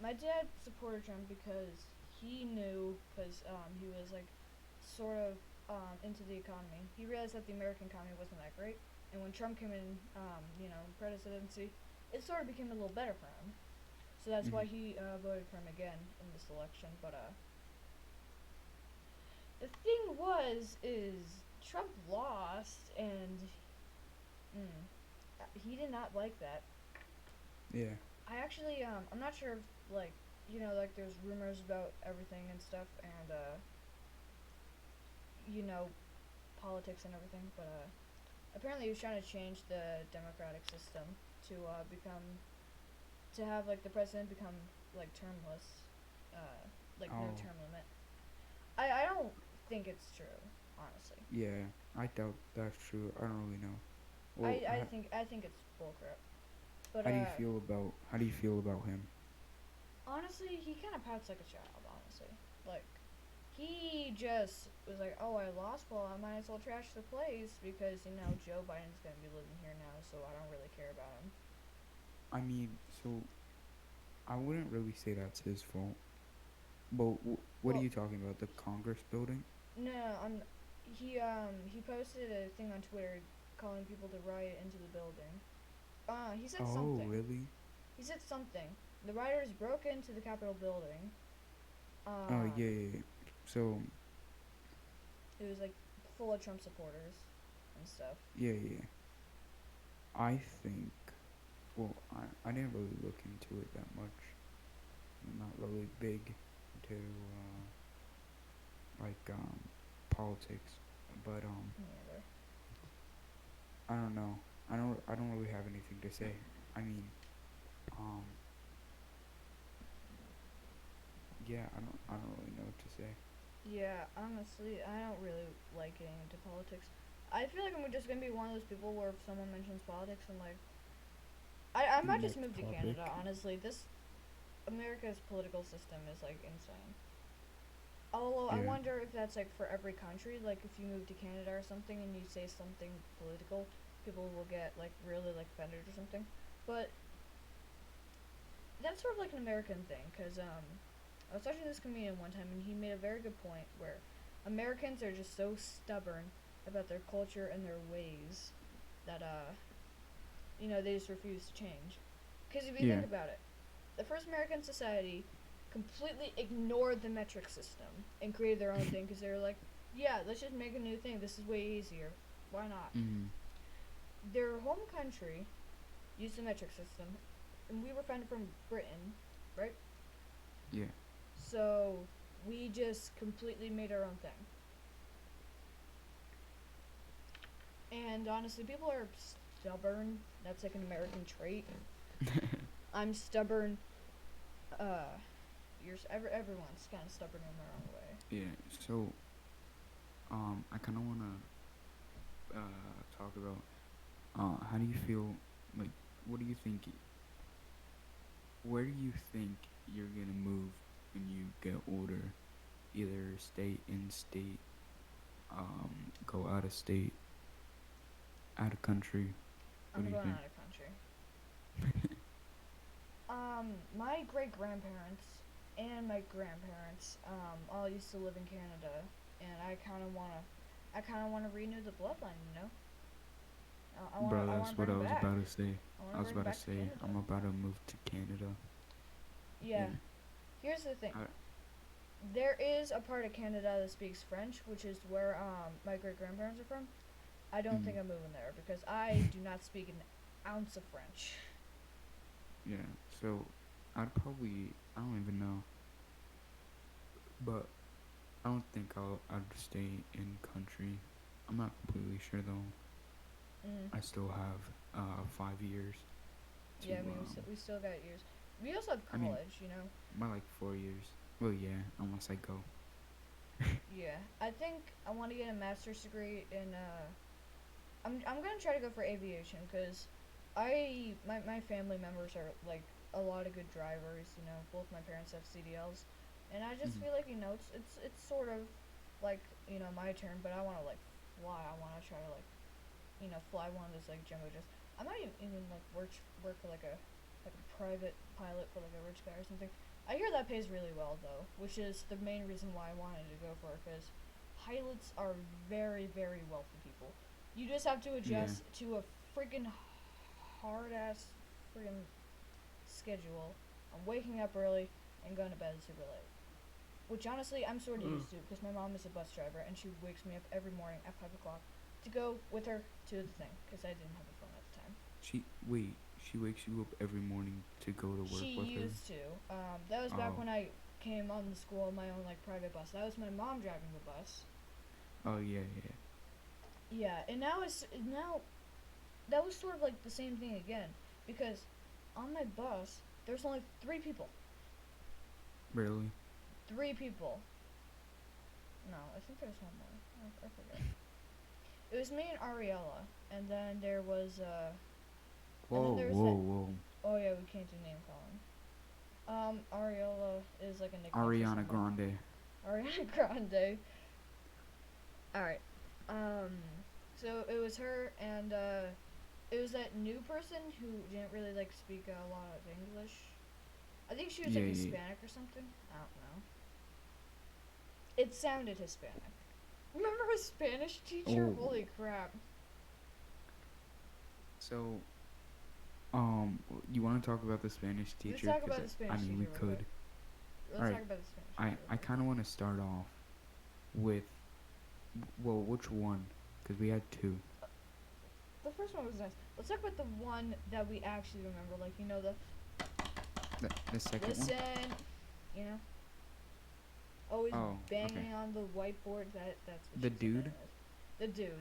My dad supported Trump because he knew, because he was like sort of into the economy. He realized that the American economy wasn't that great, and when Trump came in, presidency, it sort of became a little better for him. So that's why Hmm. he voted for him again in this election. But the thing is Trump lost, and he did not like that. Yeah. I actually I'm not sure if like like there's rumors about everything and stuff and you know politics and everything, but apparently he was trying to change the democratic system to have like the president become like termless, like no Oh, term limit. I don't think it's true, honestly. yeah. I doubt that's true. I don't really know. Well, I think it's bullcrap. But how do you feel about him? honestly, he kind of pouts like a child. Honestly, like he just was like, "Oh, I lost. Well, I might as well trash the place because Joe Biden's gonna be living here now, so I don't really care about him." I mean, so I wouldn't really say that's his fault. But what are Well, you talking about? The Congress building? no, he posted a thing on Twitter calling people to riot into the building. He said Oh, something. really? He said something. The rioters broke into the Capitol building. Oh, Um, yeah, yeah, yeah. So, it was like full of Trump supporters and stuff. yeah, yeah. I think, well, I didn't really look into it that much. I'm not really big into, like, politics. But, Me either. I don't know. I don't really have anything to say. I mean, um, yeah, I don't really know what to say. Yeah, honestly, I don't really like getting into politics. I feel like I'm just gonna be one of those people where if someone mentions politics, I'm like, I might just Next move to Canada. topic. Honestly, this America's political system is like insane. Although I Yeah. wonder if that's like for every country. Like if you move to Canada or something and you say something political, people will get like really like offended or something. But that's sort of like an American thing, cause I was watching this comedian one time and he made a very good point where Americans are just so stubborn about their culture and their ways that they just refuse to change. Because if you Yeah. think about it, the first American society completely ignored the metric system and created their own thing because they were like, yeah, let's just make a new thing. This is way easier. Why not? Mm. Their home country used the metric system, and we were founded from Britain, right? Yeah. So we just completely made our own thing. And honestly, people are stubborn. That's like an American trait. I'm stubborn. Uh, everyone's kind of stubborn in their own way. Yeah. So I kind of wanna talk about how do you feel like what do you think where do you think you're gonna move when you get older? Either stay in state, go out of state, out of country. What I'm do you going think? out of country. My great grandparents and my grandparents all used to live in Canada, and I kind of wanna renew the bloodline. You know, Bro, I that's wanna what bring I them was back. about to say. I wanna I was bring them about to back to say Canada. I'm about to move to Canada. Yeah. Yeah. Here's the thing. I, There is a part of Canada that speaks French, which is where my great grandparents are from. I don't mm, think I'm moving there because I do not speak an ounce of French. yeah. So I'd probably I don't even know, but I don't think I'd stay in country. I'm not completely sure though. Mm. I still have 5 years to Yeah, I mean we still got years. We also have I mean college, you know. my like 4 years. Well, yeah, unless I go. Yeah, I think I want to get a master's degree in. I'm gonna try to go for aviation because my family members are like a lot of good drivers. You know, both my parents have CDLs, and I just Mhm. feel like it's sort of like my turn, but I want to like fly. I want to try to like fly one of those like jumbo jets. I might even like work for like a private pilot for like a rich guy or something. I hear that pays really well though, which is the main reason why I wanted to go for it because pilots are very wealthy people. You just have to Yeah. adjust to a freaking hard ass freaking schedule. I'm waking up early and going to bed super late. Which honestly I'm sort of Ugh. used to because my mom is a bus driver and she wakes me up every morning at 5 o'clock to go with her to the thing because I didn't have a phone at the time. She wakes you up every morning to go to She work with her. used to. That was back Oh. when I came on the school on my own like private bus. That was my mom driving the bus. Oh yeah, yeah. Yeah, and now that was sort of like the same thing again because on my bus there's only 3 people. Really? 3 people. No, I think there's one more. I forget. It was me and Ariella, and then there was and then Whoa, there was whoa, that. whoa. Oh yeah, we can't do name calling. Ariella is like a nickname for Ariana someone. Grande. Ariana Grande. All right. Um, so it was her, and it was that new person who didn't really like speak a lot of English. I think she was Yeah, like yeah. Hispanic or something. I don't know. It sounded Hispanic. Remember her Spanish teacher? Oh, Holy crap! so you want to talk about the Spanish Let's teacher? talk Cause about the I Spanish mean teacher we real quick. could. All Let's talk right. about the Spanish I teacher real I quick. kind of want to start off with well, which one? Cause we had two. The first one was nice. Let's talk about the one that we actually remember. Like the The second one. listen, you know, always Oh, okay. banging on the whiteboard. That's what The she's dude. known as. The dude,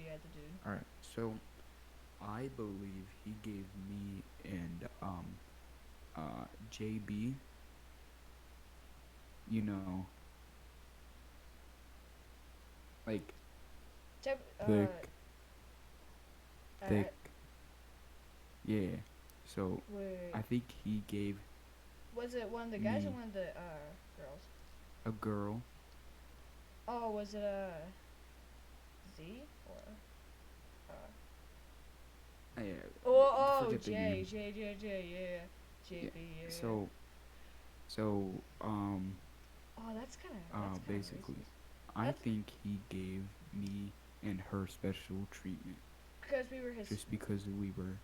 yeah, the dude. All right. So I believe he gave me and JB, you know, like Type, thick, uh, thick. Yeah. So wait, I think he gave was it one of the guys or me one of the girls? a girl. Oh, was it Z or uh? Yeah. Oh, Forget the name. Yeah, Yeah. JB, yeah. So so Oh, that's kind of basically, racist. I That's think he gave me and her special treatment because we were his. just because we were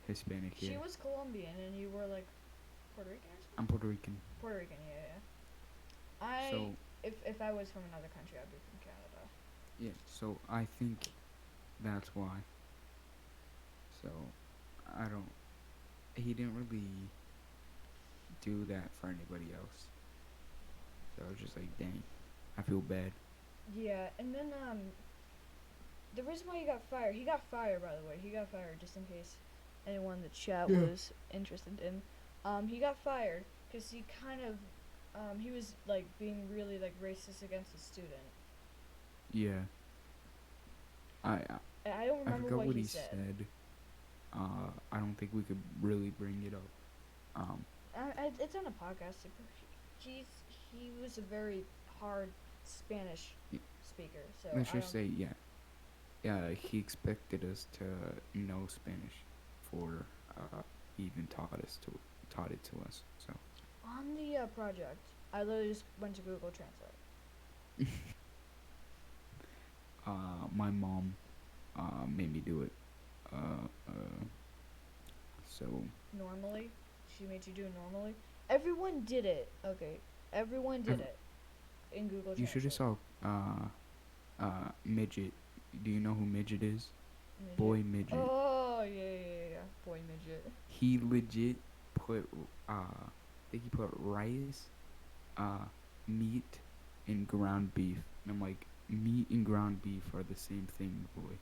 Hispanic. She Yeah. was Colombian and you were like Puerto Rican or I'm something. Puerto Rican. Puerto Rican, yeah, yeah. I So if I was from another country, I'd be from Canada. yeah. So I think that's why. So I don't. He didn't really do that for anybody else. So I was just like, dang, I feel bad. Yeah, and then the reason why he got fired, by the way. He got fired, just in case anyone in the chat Yeah. was interested in. He got fired because he kind of, he was like being really like racist against a student. Yeah. I I don't I remember forgot what what he he said. said. I don't think we could really bring it up. Um, It's on a podcast. He's he was a very hard Spanish y- speaker, so let's I just don't. say, yeah, yeah. He expected us to know Spanish, for he even taught it to us. So, On the project, I literally just went to Google Translate. my mom made me do it. So Normally, she made you do it normally. Everyone did it. Okay, everyone did ev- it in Google you should have Translate. saw midget. Do you know who midget is? Midget. Boy midget. Oh yeah. Boy midget. He legit put I think he put rice, uh, meat, and ground beef. And I'm like, meat and ground beef are the same thing, boy.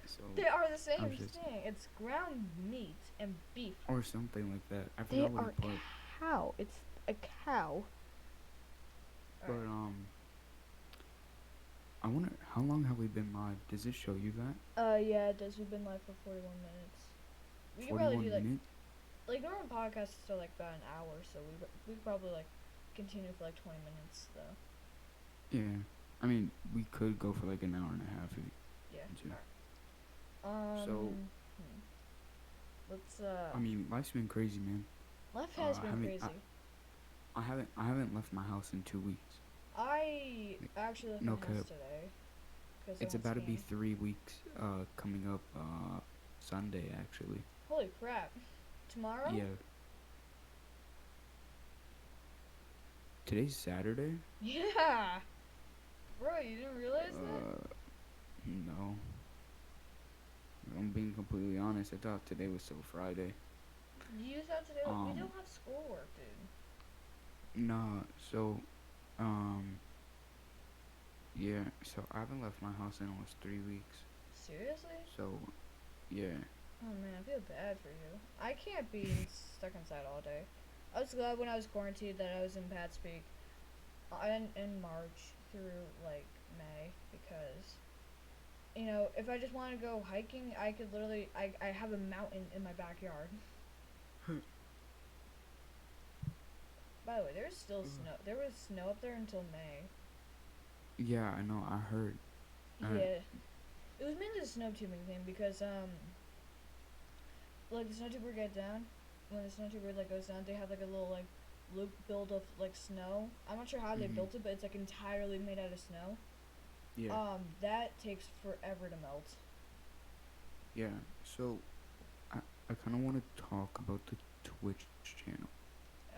So They are the I same was just, thing. It's ground meat and beef. or something like that. I They forgot what he are put, cow. It's a cow. but Alright. I wonder how long have we been live? Does it show you that? Yeah, it does. We've been live for 41 minutes. We could probably do 41 minutes. like normal podcasts are like about an hour, so we could probably like continue for like 20 minutes though. Yeah. I mean, we could go for like an hour and a half if you Yeah. want to. So Hmm. Let's I mean, life's been crazy, man. life has I been haven't crazy. I haven't left my house in 2 weeks. I actually left my No house cap. today because I It's went about to be skiing. 3 weeks. Coming up Sunday actually. Holy crap! Tomorrow? Yeah. Today's Saturday. Yeah, bro, you didn't realize that? No. I'm being completely honest. I thought today was still Friday. You thought today we Um. don't have schoolwork, dude. Nah. So. Um. Yeah. So I haven't left my house in almost 3 weeks. Seriously? So. Yeah. Oh man, I feel bad for you. I can't be stuck inside all day. I was glad when I was quarantined that I was in Pat's Peak in March through like May because you know if I just want to go hiking, I could literally I have a mountain in my backyard. By the way, there's still snow. There was snow up there until May. Yeah. I know. I heard. Yeah, it was mainly the snow tubing thing because like the snow tuber get down, when the snow tuber like goes down, they have like a little like loop build of like snow. I'm not sure how they Mhm. built it, but it's like entirely made out of snow. Yeah. That takes forever to melt. Yeah. So. I I kind of want to talk about the Twitch channel.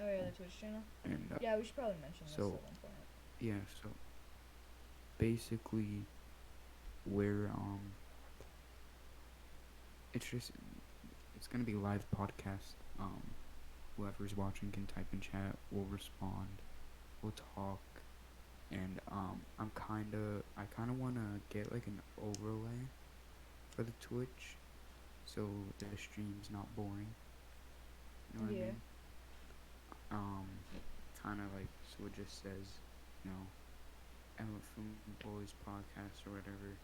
Oh yeah, the Twitch channel. And Yeah, we should probably mention this at so one point. yeah. So basically, we're it's just it's gonna be live podcast. Whoever's watching can type in chat. We'll respond. We'll talk. And I kind of wanna get like an overlay for the Twitch, so the stream's not boring. You know what I Yeah. mean? Um, kind of like, so it just says, you know, Elephant Boys podcast or whatever.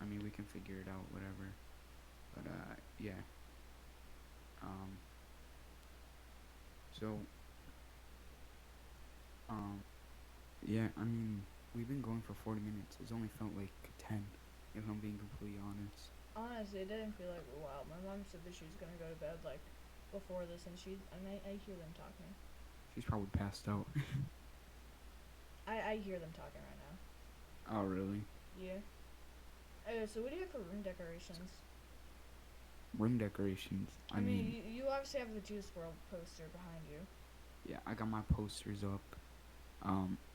I mean, we can figure it out, whatever. But yeah. Um, so um, yeah. I mean, we've been going for 40 minutes. It's only felt like 10, if I'm being completely honest. Honestly, it didn't feel like a while. My mom said that she was gonna go to bed like before this, and I hear them talking. She's probably passed out. I hear them talking right now. Oh, really? Yeah. So what do you have for room decorations? Room decorations. I mean, you obviously have the Juice World poster behind you. yeah, I got my posters up.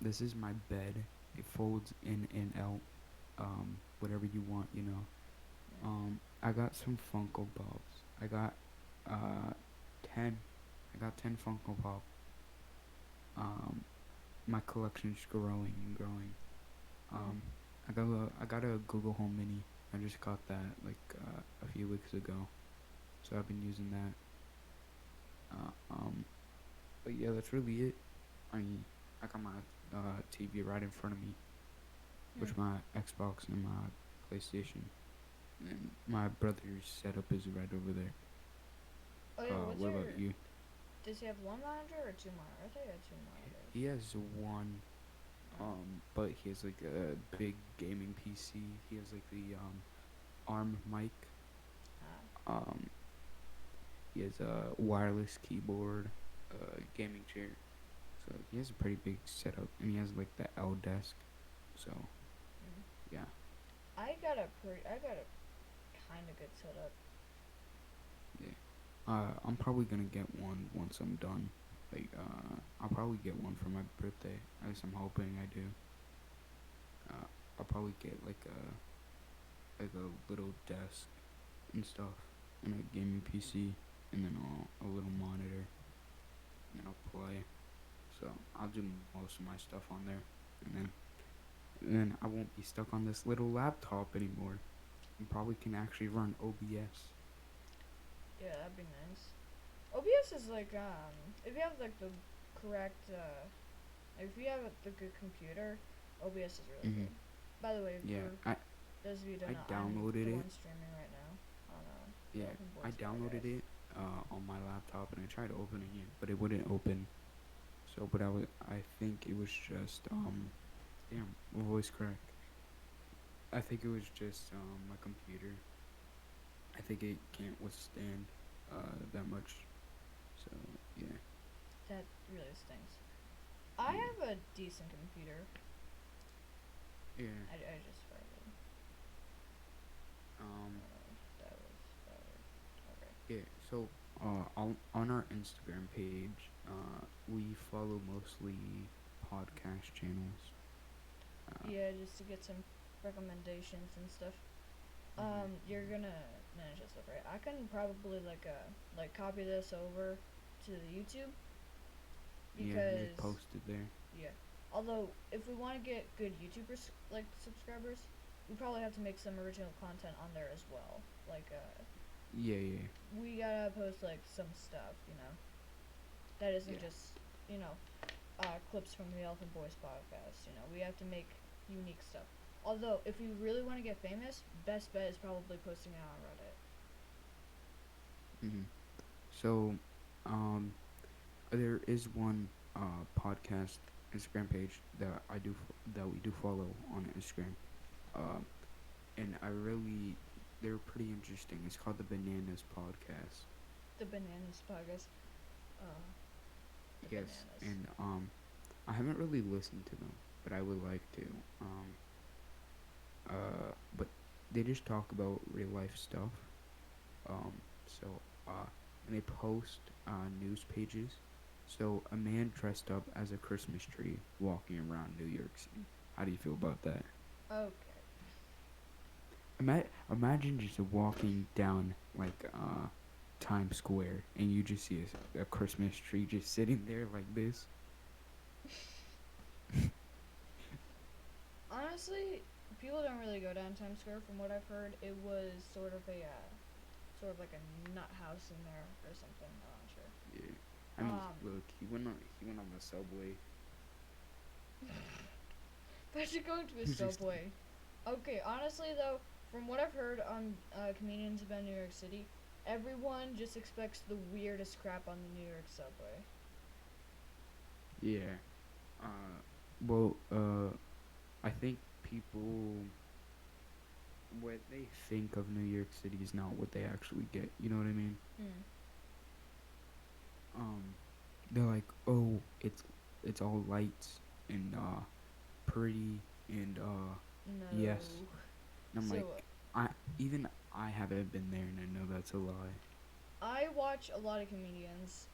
This is my bed. It folds in and out. Whatever you want, you know. Yeah. I got some Funko Pops. I got uh 10. I got 10 Funko Pop. Um, my collection's growing and growing. Um, I got a Google Home Mini. I just got that like a few weeks ago, so I've been using that. Um, but yeah, that's really it. I mean, I got my TV right in front of me, Hmm. which my Xbox and my PlayStation, and my brother's setup is right over there. Oh yeah, what's What about your? you? Does he have one monitor or two monitors? I thought he had two monitors. He has one, Oh. but he has like a big gaming PC. He has like the ARM mic. Ah. Um, he has a wireless keyboard, gaming chair. So he has a pretty big setup, and he has like the L desk. So Mm. yeah, I got a kind of good setup. yeah. I'm probably gonna get one once I'm done. Like, I'll probably get one for my birthday. At least I'm hoping I do. I'll probably get like a little desk and stuff, and a gaming PC, and then a little monitor, and then I'll play. So I'll do most of my stuff on there, and then I won't be stuck on this little laptop anymore. And probably can actually run OBS. Yeah, that'd be nice. OBS is like if you have like the correct if you have the good computer, OBS is really Mhm. good. By the way, Yeah, for those of you who don't I know, I'm downloaded the it. one streaming right now on the Yeah, Elephant I Boys downloaded podcast. it on my laptop and I tried opening it, but it wouldn't open. So, but I think it was just damn, voice crack. I think it was just my computer. I think it can't withstand that much. So yeah, That really stinks. I yeah, have a decent computer. yeah. I just farted. Um, That was okay. yeah. So on our Instagram page, we follow mostly podcast channels. Uh, Yeah, just to get some recommendations and stuff. mhm. You're gonna manage that stuff, right? I can probably like copy this over to the YouTube Yeah, and just because post it there. yeah. Although if we want to get good YouTubers like subscribers, we probably have to make some original content on there as well. Like Yeah, yeah, we gotta post like some stuff, you know, that isn't yeah. just you know clips from the Elephant Boys podcast. You know, we have to make unique stuff. Although, if we really want to get famous, best bet is probably posting it on Reddit. Hmm. So, um, there is one podcast Instagram page that that we do follow on Instagram. Um, and they're pretty interesting. It's called the Bananas Podcast. The Bananas podcast. Uh, the Yes, Bananas. and I haven't really listened to them, but I would like to. But they just talk about real life stuff. So and they post news pages. So a man dressed up as a Christmas tree walking around New York City. How do you feel about that? Okay. Imagine just walking down like Times Square and you just see a Christmas tree just sitting there like this. Honestly, people don't really go down Times Square. From what I've heard, it was sort of like a nut house in there or something. I'm not sure. Yeah. I mean, Um, look, he went on the subway. Imagine going to a He was just subway. Okay, honestly though, from what I've heard on comedians about New York City, everyone just expects the weirdest crap on the New York subway. yeah. Uh, well, I think people what they think of New York City is not what they actually get. You know what I mean? Hmm. Um, they're like, oh, it's all lights and pretty and yes. No. And I'm like, So I even I haven't been there and I know that's a lie. I watch a lot of comedians.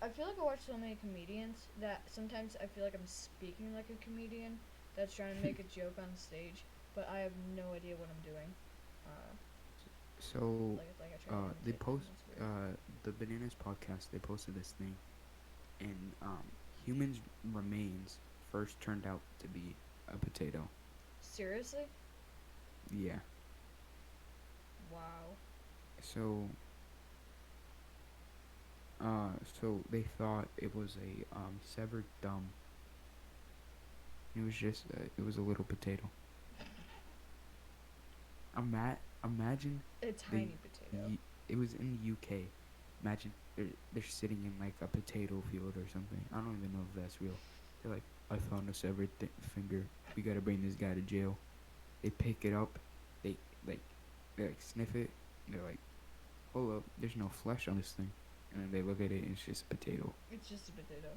I feel like I watch so many comedians that sometimes I feel like I'm speaking like a comedian that's trying to make a joke on stage, but I have no idea what I'm doing. Uh, So, like I try to they imitate them. post It's weird. the Bananas podcast. They posted this thing, and humans' remains first turned out to be a potato. Seriously? Yeah. Wow. So, so they thought it was a severed thumb. It was just it was a little potato. Imagine A they tiny potato. it was in the UK. Imagine they're sitting in like a potato field or something. I don't even know if that's real. They're like, I found a severed finger. We gotta bring this guy to jail. They pick it up. They like they like sniff it. They're like, hold up, there's no flesh on this thing. And then they look at it and it's just a potato. It's just a potato.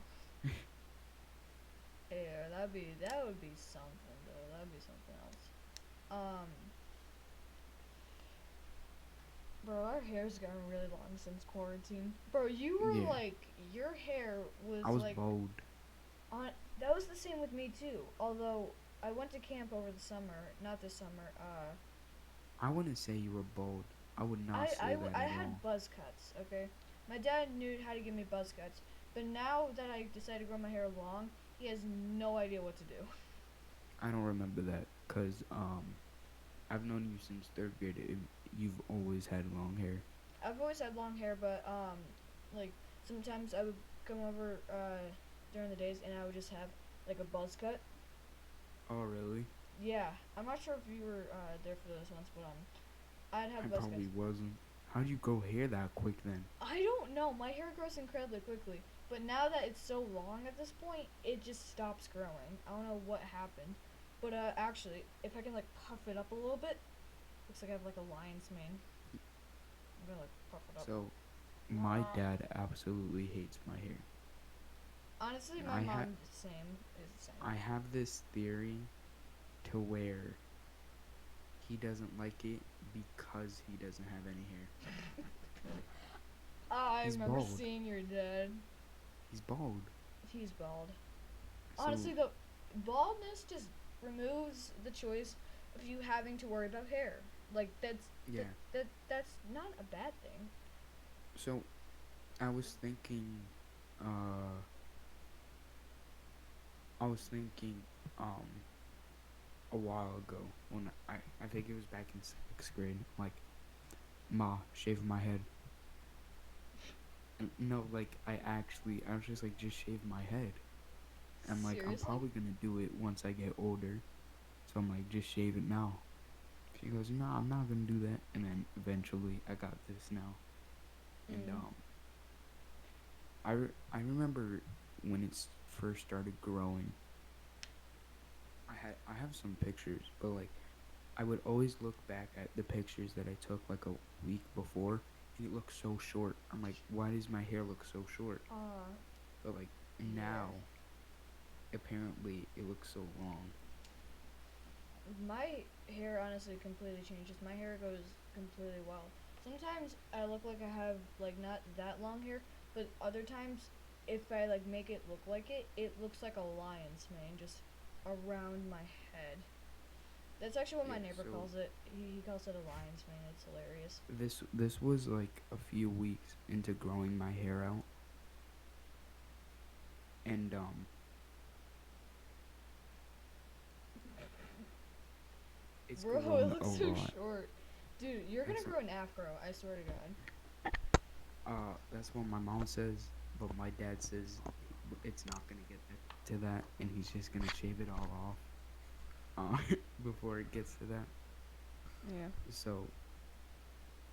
Yeah, that would be something though. That'd be something else. Um, bro, our hair's gotten really long since quarantine. Bro, you were Yeah, like, your hair was I was like bald. on. That was the same with me too. Although I went to camp over the summer, not this summer. I wouldn't say you were bald. I would not say that I at had all. buzz cuts. Okay, my dad knew how to give me buzz cuts, but now that I decided to grow my hair long, he has no idea what to do. I don't remember that because I've known you since third grade. You've always had long hair. I've always had long hair, but like sometimes I would come over during the days and I would just have like a buzz cut. Oh really? Yeah, I'm not sure if you were there for those ones, but I'd I have buzz cuts. probably wasn't. How'd you grow hair that quick then? I don't know. My hair grows incredibly quickly, but now that it's so long at this point, it just stops growing. I don't know what happened, but actually, if I can like puff it up a little bit, looks like I have like a lion's mane. I'm gonna like puff it up. So, my dad absolutely hates my hair. Honestly, And my mom same is the same. I have this theory to where he doesn't like it because he doesn't have any hair. I He's remember bald. seeing your dad. He's bald. He's bald. So Honestly, the baldness just removes the choice of you having to worry about hair. Like yeah. that's not a bad thing. So I was thinking uh I was thinking um a while ago when I think it was back in sixth grade, like, Ma, shave my head. And no, like I was just like, just shave my head. I'm like, I'm Seriously? probably gonna do it once I get older. So I'm like, just shave it now. She goes, no, I'm not gonna do that. And then eventually I got this now. And Mm. I remember when it first started growing. I have some pictures, but like I would always look back at the pictures that I took like a week before, and it looked so short. I'm like, why does my hair look so short? Uh, But like yeah. now, apparently it looks so long. My hair honestly completely changes. My hair goes completely wild. Sometimes I look like I have like not that long hair, but other times if I like make it look like it looks like a lion's mane just around my head. That's actually what my Yeah. neighbor So calls it. He calls it a lion's mane. It's hilarious. this was like a few weeks into growing my hair out, and it's Bro, it grown a looks so lot. short. Dude, you're gonna It's grow an afro, I swear to God. that's what my mom says, but my dad says it's not gonna get to that, and he's just gonna shave it all off before it gets to that. Yeah. So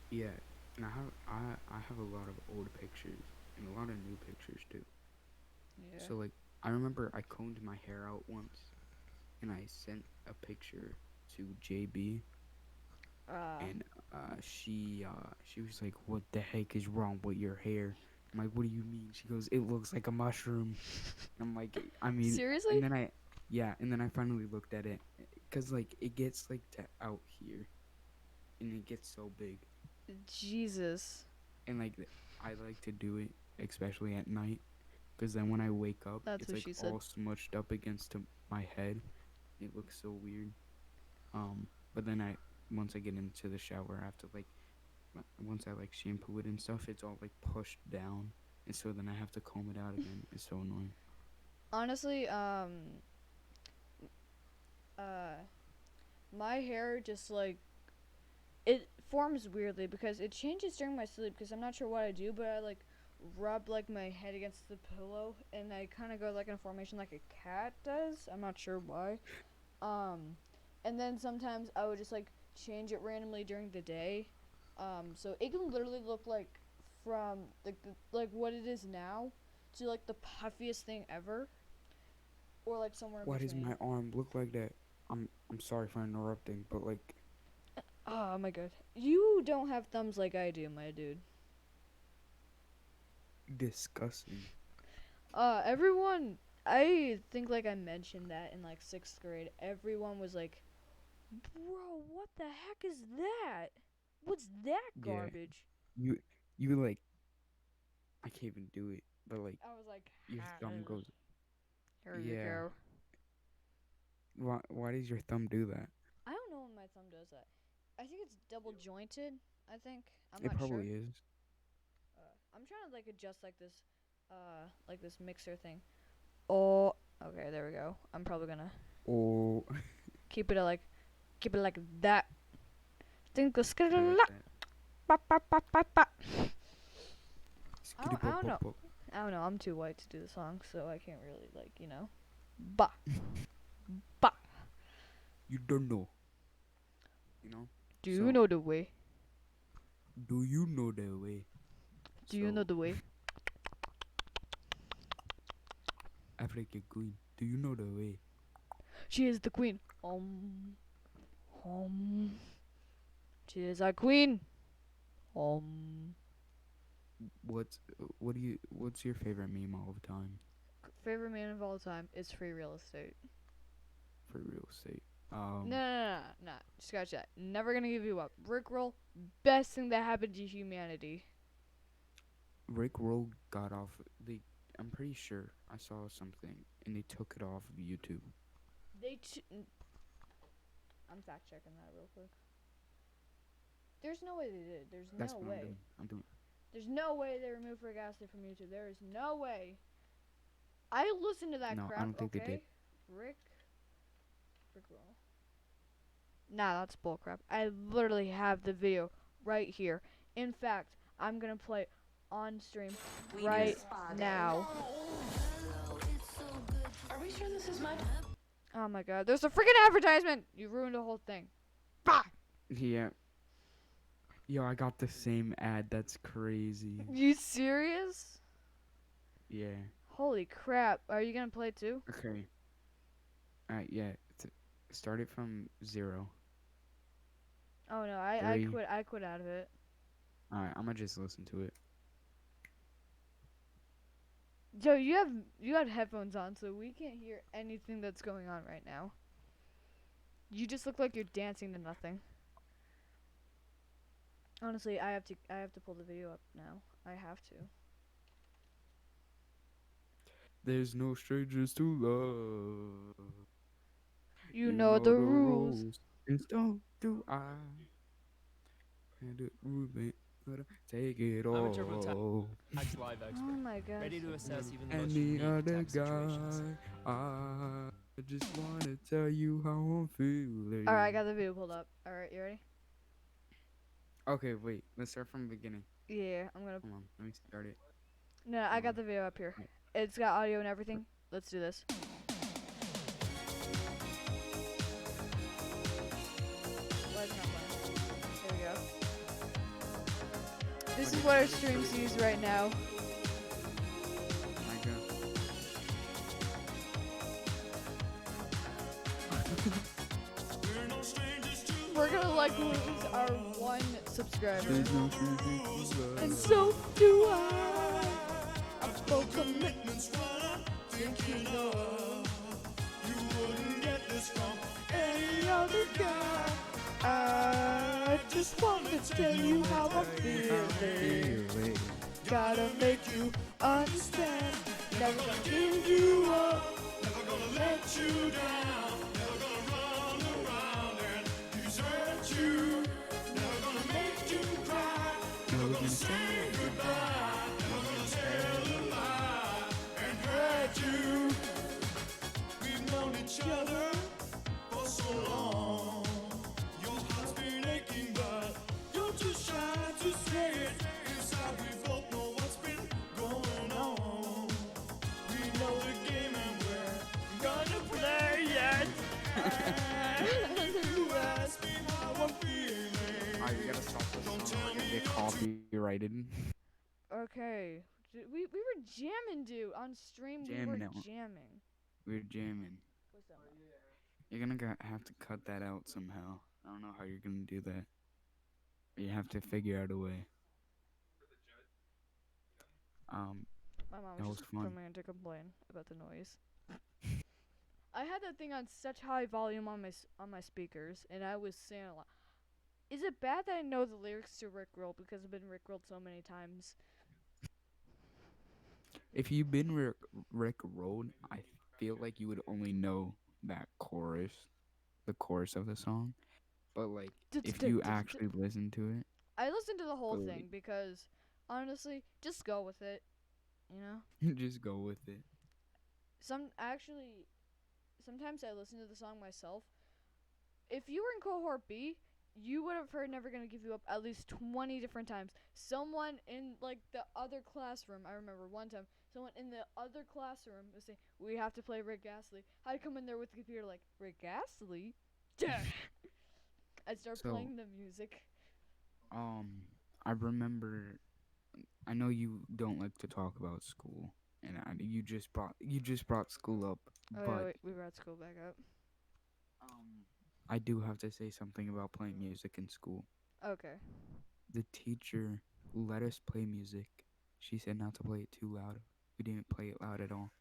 yeah, and I have a lot of old pictures and a lot of new pictures too. Yeah. So like I remember I combed my hair out once, and I sent a picture to JB, Uh, and she was like, "What the heck is wrong with your hair?" I'm like, "What do you mean?" She goes, "It looks like a mushroom." I'm like, I mean, and seriously? then yeah, and then I finally looked at it, cause like it gets like to out here, and it gets so big, Jesus. and like I like to do it, especially at night, cause then when I wake up, That's it's what like she said. all smushed up against my head. It looks so weird. But then once I get into the shower, I have to like once I like shampoo it and stuff, it's all like pushed down, and so then I have to comb it out again. It's so annoying. Honestly, uh, my hair just like it forms weirdly because it changes during my sleep because I'm not sure what I do, but I like rub like my head against the pillow and I kind of go like in a formation like a cat does. I'm not sure why. Um, and then sometimes I would just like change it randomly during the day. So it can literally look like from like what it is now to like the puffiest thing ever, or like somewhere in Why does my between. arm look like that? I'm sorry for interrupting, but like Oh my god, you don't have thumbs like I do, my dude. disgusting. Everyone, I think like I mentioned that in like sixth grade. Everyone was like, "Bro, what the heck is that? What's that Yeah, garbage?" you you like I can't even do it, but like I was like, your thumb goes. "Here you Yeah. go." Why does your thumb do that? I don't know when my thumb does that. I think it's double jointed. I think I'm It not sure. probably is. I'm trying to like adjust like this mixer thing. Oh, okay, there we go. I'm probably gonna Oh, keep it keep it like that. Think the okay, like skittle that. I don't know. Skitty-pop-pop-pop. I don't know. I'm too white to do the song, so I can't really like Ba ba. You don't know, you know. Do you So, know the way? do you know the way? Do you know So, the way? African Queen, do you know the way? She is the queen. She is our queen. Um. What's your favorite meme all the time Favorite man of all time is free real estate. for real estate? No. Scratch that. Never gonna give you up. Rickroll, best thing that happened to humanity. Rick Roll got off the. I'm pretty sure I saw something and they took it off of YouTube. They. I'm fact checking that real quick. There's no way they did. There's That's no what I'm way. doing. I'm doing. There's no way they removed Rick Astley from YouTube. There is no way. I listened to that No, I crap. don't think they did. Okay, Rickroll. Nah, that's bullcrap. I literally have the video right here. In fact, I'm gonna play it on stream right now. Are we sure this is my? Oh my god, there's a freaking advertisement! You ruined the whole thing. Bah! Yeah. Yo, I got the same ad. That's crazy. You serious? Yeah. Holy crap. Are you gonna play it too? Okay. Yeah. Start it from 0. Oh no, 3. I quit out of it. Alright, I'm gonna just listen to it. Joe, you have headphones on, so we can't hear anything that's going on right now. You just look like you're dancing to nothing. Honestly, I have to pull the video up now. I have to. There's no strangers to love. You know the rules. And so do I. And it would be better take it I'm a TurboTax all. Live Oh expert, my gosh. ready to assess even the most Any unique other tax situations. guy. I just wanna tell you how I'm feeling. Alright, I got the video pulled up. Alright, you ready? Okay, wait. Let's start from the beginning. Yeah, I'm gonna. Hold on. Let me start it. No, I got the video up here. Right. It's got audio and everything. Let's do this. Why is it not playing? There we go. This is what our stream sees right now. Oh my god. We're gonna like lose our one subscriber. There's no strangers to love. And so do I. I'm full commitments think you know. You wouldn't get this from any other guy. I just wanted to tell you how I'm feeling. Gotta make you understand. Never gonna give you up. Never gonna let you down. Never gonna run around and desert you. Never gonna make you cry. Never gonna say goodbye. Never gonna tell a lie and hurt you. We've known each other for so long. copyrighted. Okay. We were jamming, dude. On stream, we were Jamming out. jamming. We're jamming. What's that? You're gonna have to cut that out somehow. I don't know how you're gonna do that. You have to figure out a way. My mom That was was just fun. coming in to complain about the noise. I had that thing on such high volume on my speakers, and I was saying a lot. Is it bad that I know the lyrics to Rickroll because I've been Rickrolled so many times? If you've been Rick Rolled, I feel like you would only know that chorus, the chorus of the song. But like, if you actually listen to it, I listened to the whole But, thing because, honestly, just go with it. You know. just go with it. Sometimes I listen to the song myself. If you were in cohort B, you would have heard "Never Gonna Give You Up" at least 20 different times. Someone in like the other classroom, I remember one time, someone in the other classroom was saying, "We have to play Rick Astley." I'd come in there with the computer like, "Rick Astley?" I'd start So, playing the music. I remember. I know you don't like to talk about school, and you just brought school up, Oh yeah, but wait, we brought school back up. I do have to say something about playing music in school. Okay. The teacher let us play music. She said not to play it too loud. We didn't play it loud at all.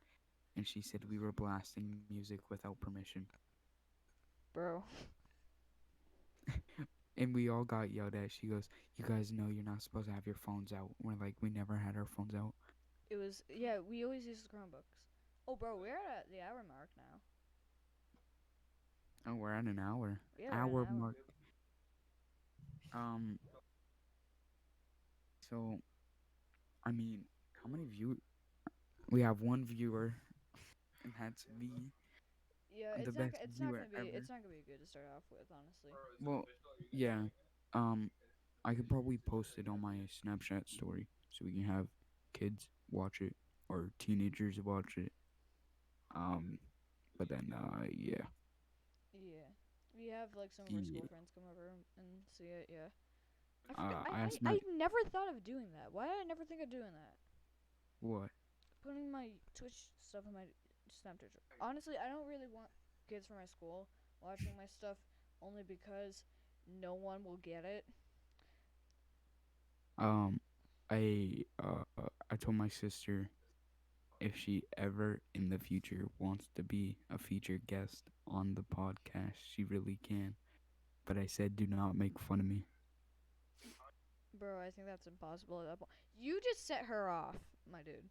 And she said we were blasting music without permission. Bro. And we all got yelled at. She goes, "You guys know you're not supposed to have your phones out." We're like, we never had our phones out. It was, yeah, we always use the Chromebooks. Oh, bro, we're at the hour mark now. Oh, we're at an hour. Yeah, we're at an hour. Mark. So, I mean, how many viewers? We have one viewer, and that's me. Yeah, I'm the it's not best it's not viewer gonna be ever. it's not gonna be good to start off with, honestly. Well, yeah. I could probably post it on my Snapchat story so we can have kids watch it or teenagers watch it. But then, yeah. Yeah, we have like some of our school Yeah. friends come over and see it. Yeah, I asked I my never thought of doing that. Why did I never think of doing that? what? Putting my Twitch stuff on my Snapchat. Honestly, I don't really want kids from my school watching my stuff only because no one will get it. Um, I told my sister if she ever in the future wants to be a featured guest on the podcast, she really can. But I said, do not make fun of me. Bro, I think that's impossible at that point. You just set her off, my dude.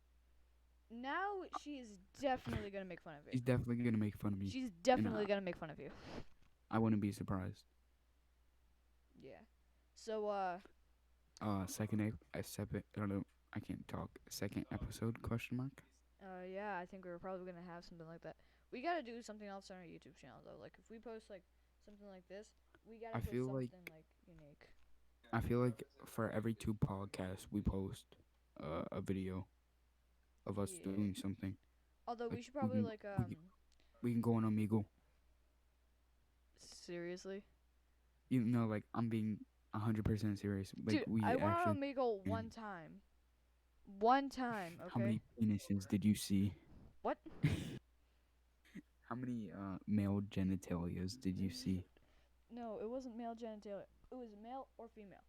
Now she is definitely gonna make fun of She's you. definitely gonna make fun of me. She's definitely gonna make fun of you. I wouldn't be surprised. Yeah. So, Second, I don't know. I can't talk. Second episode? Question mark. yeah, I think we were probably gonna have something like that. We gotta do something else on our YouTube channel though. Like if we post like something like this, we gotta I post feel like something like unique. I feel like for every 2 podcasts we post a video of us Yeah. doing something. Although we Like should probably like we can go on Omegle. seriously. You know, like I'm being 100% serious. Like Dude, we I went on actually. Omegle one time. One time, How many okay? penises did you see? What? How many male genitalias did you see? No, it wasn't male genitalia. It was male or female.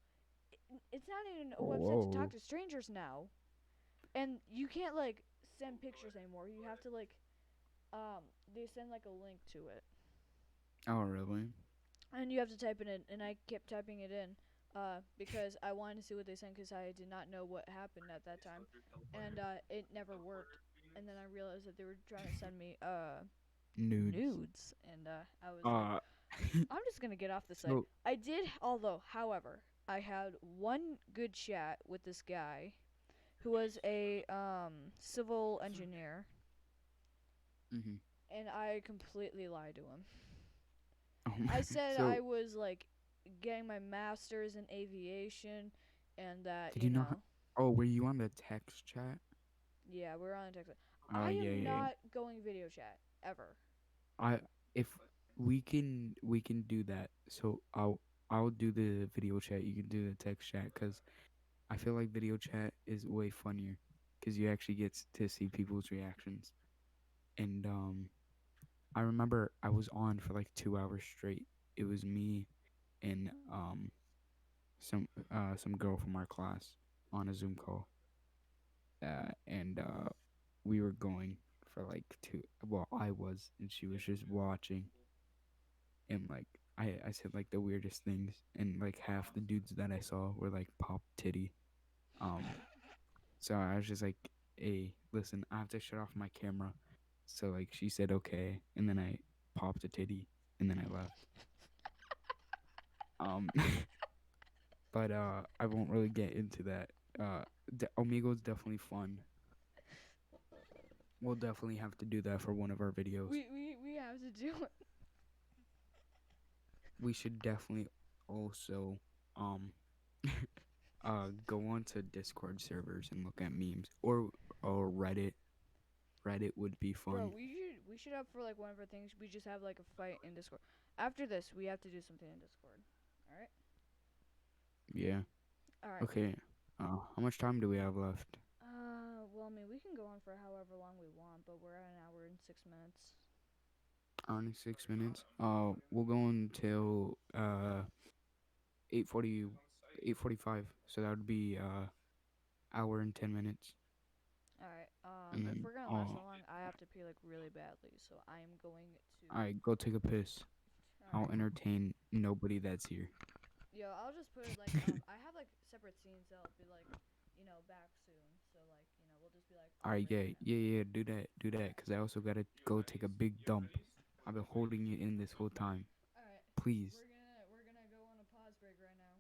It's not even a Oh, website to whoa. talk to strangers now. And you can't like send pictures anymore. You have to like they send like a link to it. Oh, really? And you have to type it in, and I kept typing it in because I wanted to see what they sent because I did not know what happened at that time. And it never worked. And then I realized that they were trying to send me nudes. And I was like, I'm just going to get off the site. So, I did, however, I had one good chat with this guy who was a civil engineer. mm-hmm. And I completely lied to him. Oh, I said so, I was like getting my master's in aviation, and that did you not? Oh, were you on the text chat? Yeah, we're on text. Oh, I yeah, am yeah. not going video chat ever. If we can do that. So I'll do the video chat. You can do the text chat, cause I feel like video chat is way funnier because you actually get to see people's reactions. And I remember I was on for like 2 hours straight. It was me and some girl from our class on a Zoom call, and we were going for like two. Well, I was, and she was just watching, and like I said like the weirdest things, and like half the dudes that I saw were like pop titty. Um, so I was just like, "Hey, listen, I have to shut off my camera." So like she said okay, and then I popped a titty, and then I left. Um, but I won't really get into that. Omego's definitely fun. We'll definitely have to do that for one of our videos. We have to do it. We should definitely also um go onto Discord servers and look at memes, or Reddit. Reddit would be Bro, fun. we should have for like one of our things. We just have like a fight in Discord. After this, we have to do something in Discord. All right. Yeah. All right. Okay. How much time do we have left? Well, I mean, we can go on for however long we want, but we're at an hour and 6 minutes. Only 6 minutes. We'll go until 8:40, 8:45. So that would be hour and 10 minutes, All right. and If then we're gonna last that long, I have to pee like really badly, so I am going to. all right, go take a piss. All I'll right. entertain nobody that's here. Yo, I'll just put it like I have like separate scenes that'll be like, back soon. So like, we'll just be like All right, pausing. yeah. Do that, cause I also gotta go take a big dump. I've been holding you in this whole time. All right. Please. We're gonna go on a pause break right now.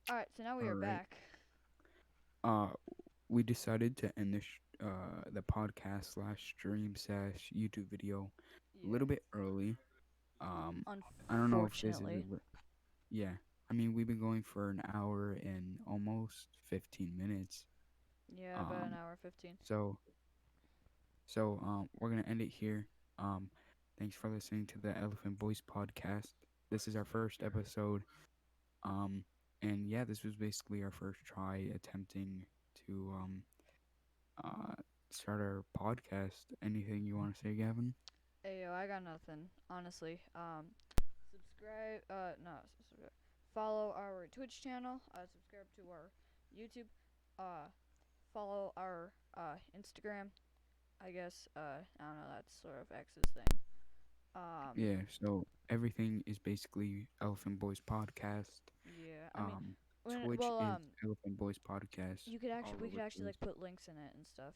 All right, so now we All are right. back. We decided to end the podcast slash stream slash YouTube video a Yeah. little bit early. Um, I don't know if this is Unfortunately. yeah. I mean, we've been going for an hour and almost 15 minutes. Yeah, about an Um, hour 15. so we're gonna end it here. Um, thanks for listening to the Elephant Voice podcast. This is our first episode. Um, and yeah, this was basically our first try attempting to uh start our podcast. Anything you want to say, Gavin? Hey, yo, I got nothing, honestly. Subscribe, no, subscribe. Follow our Twitch channel, subscribe to our YouTube, uh, follow our, Instagram, I guess, I don't know, that's sort of X's thing. Um, Yeah. So everything is basically Elephant Boys podcast. yeah, I mean, Um, Twitch is Elephant Boys podcast. All we over could the actually, place. like, put links in it and stuff,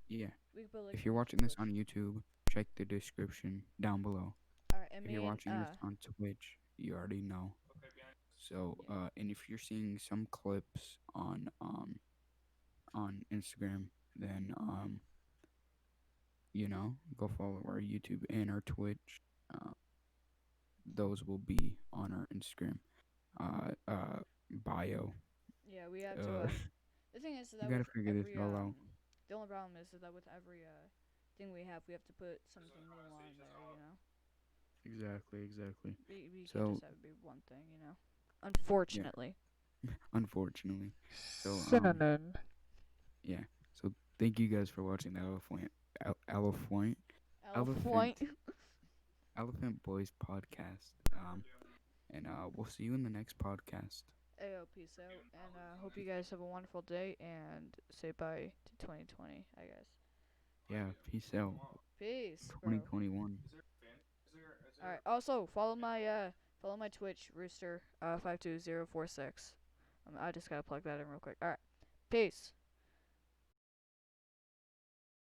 Yeah. we could put links If in you're it watching for this Twitch. on YouTube, check the description down below. Alright, and If you're me and, watching this on Twitch, you already know. So, yeah. and if you're seeing some clips on Instagram, then go follow our YouTube and our Twitch. Uh, those will be on our Instagram bio. Yeah, we have to, Uh, the thing is we that gotta with figure this every, all out. the only problem is that with every, thing we have to put something new on there, you know? Exactly. We can't So just have it be one thing, you know? yeah, Unfortunately. unfortunately. So Cinnamon. yeah. So thank you guys for watching the Elephant. Elephant Boys podcast. And we'll see you in the next podcast. Ayo, peace out, and hope you guys have a wonderful day, and say bye to 2020, I guess. Yeah, peace out. Peace, bro. 2021. Alright, also, follow my Twitch, Rooster, 52046. I just gotta plug that in real quick. Alright, peace.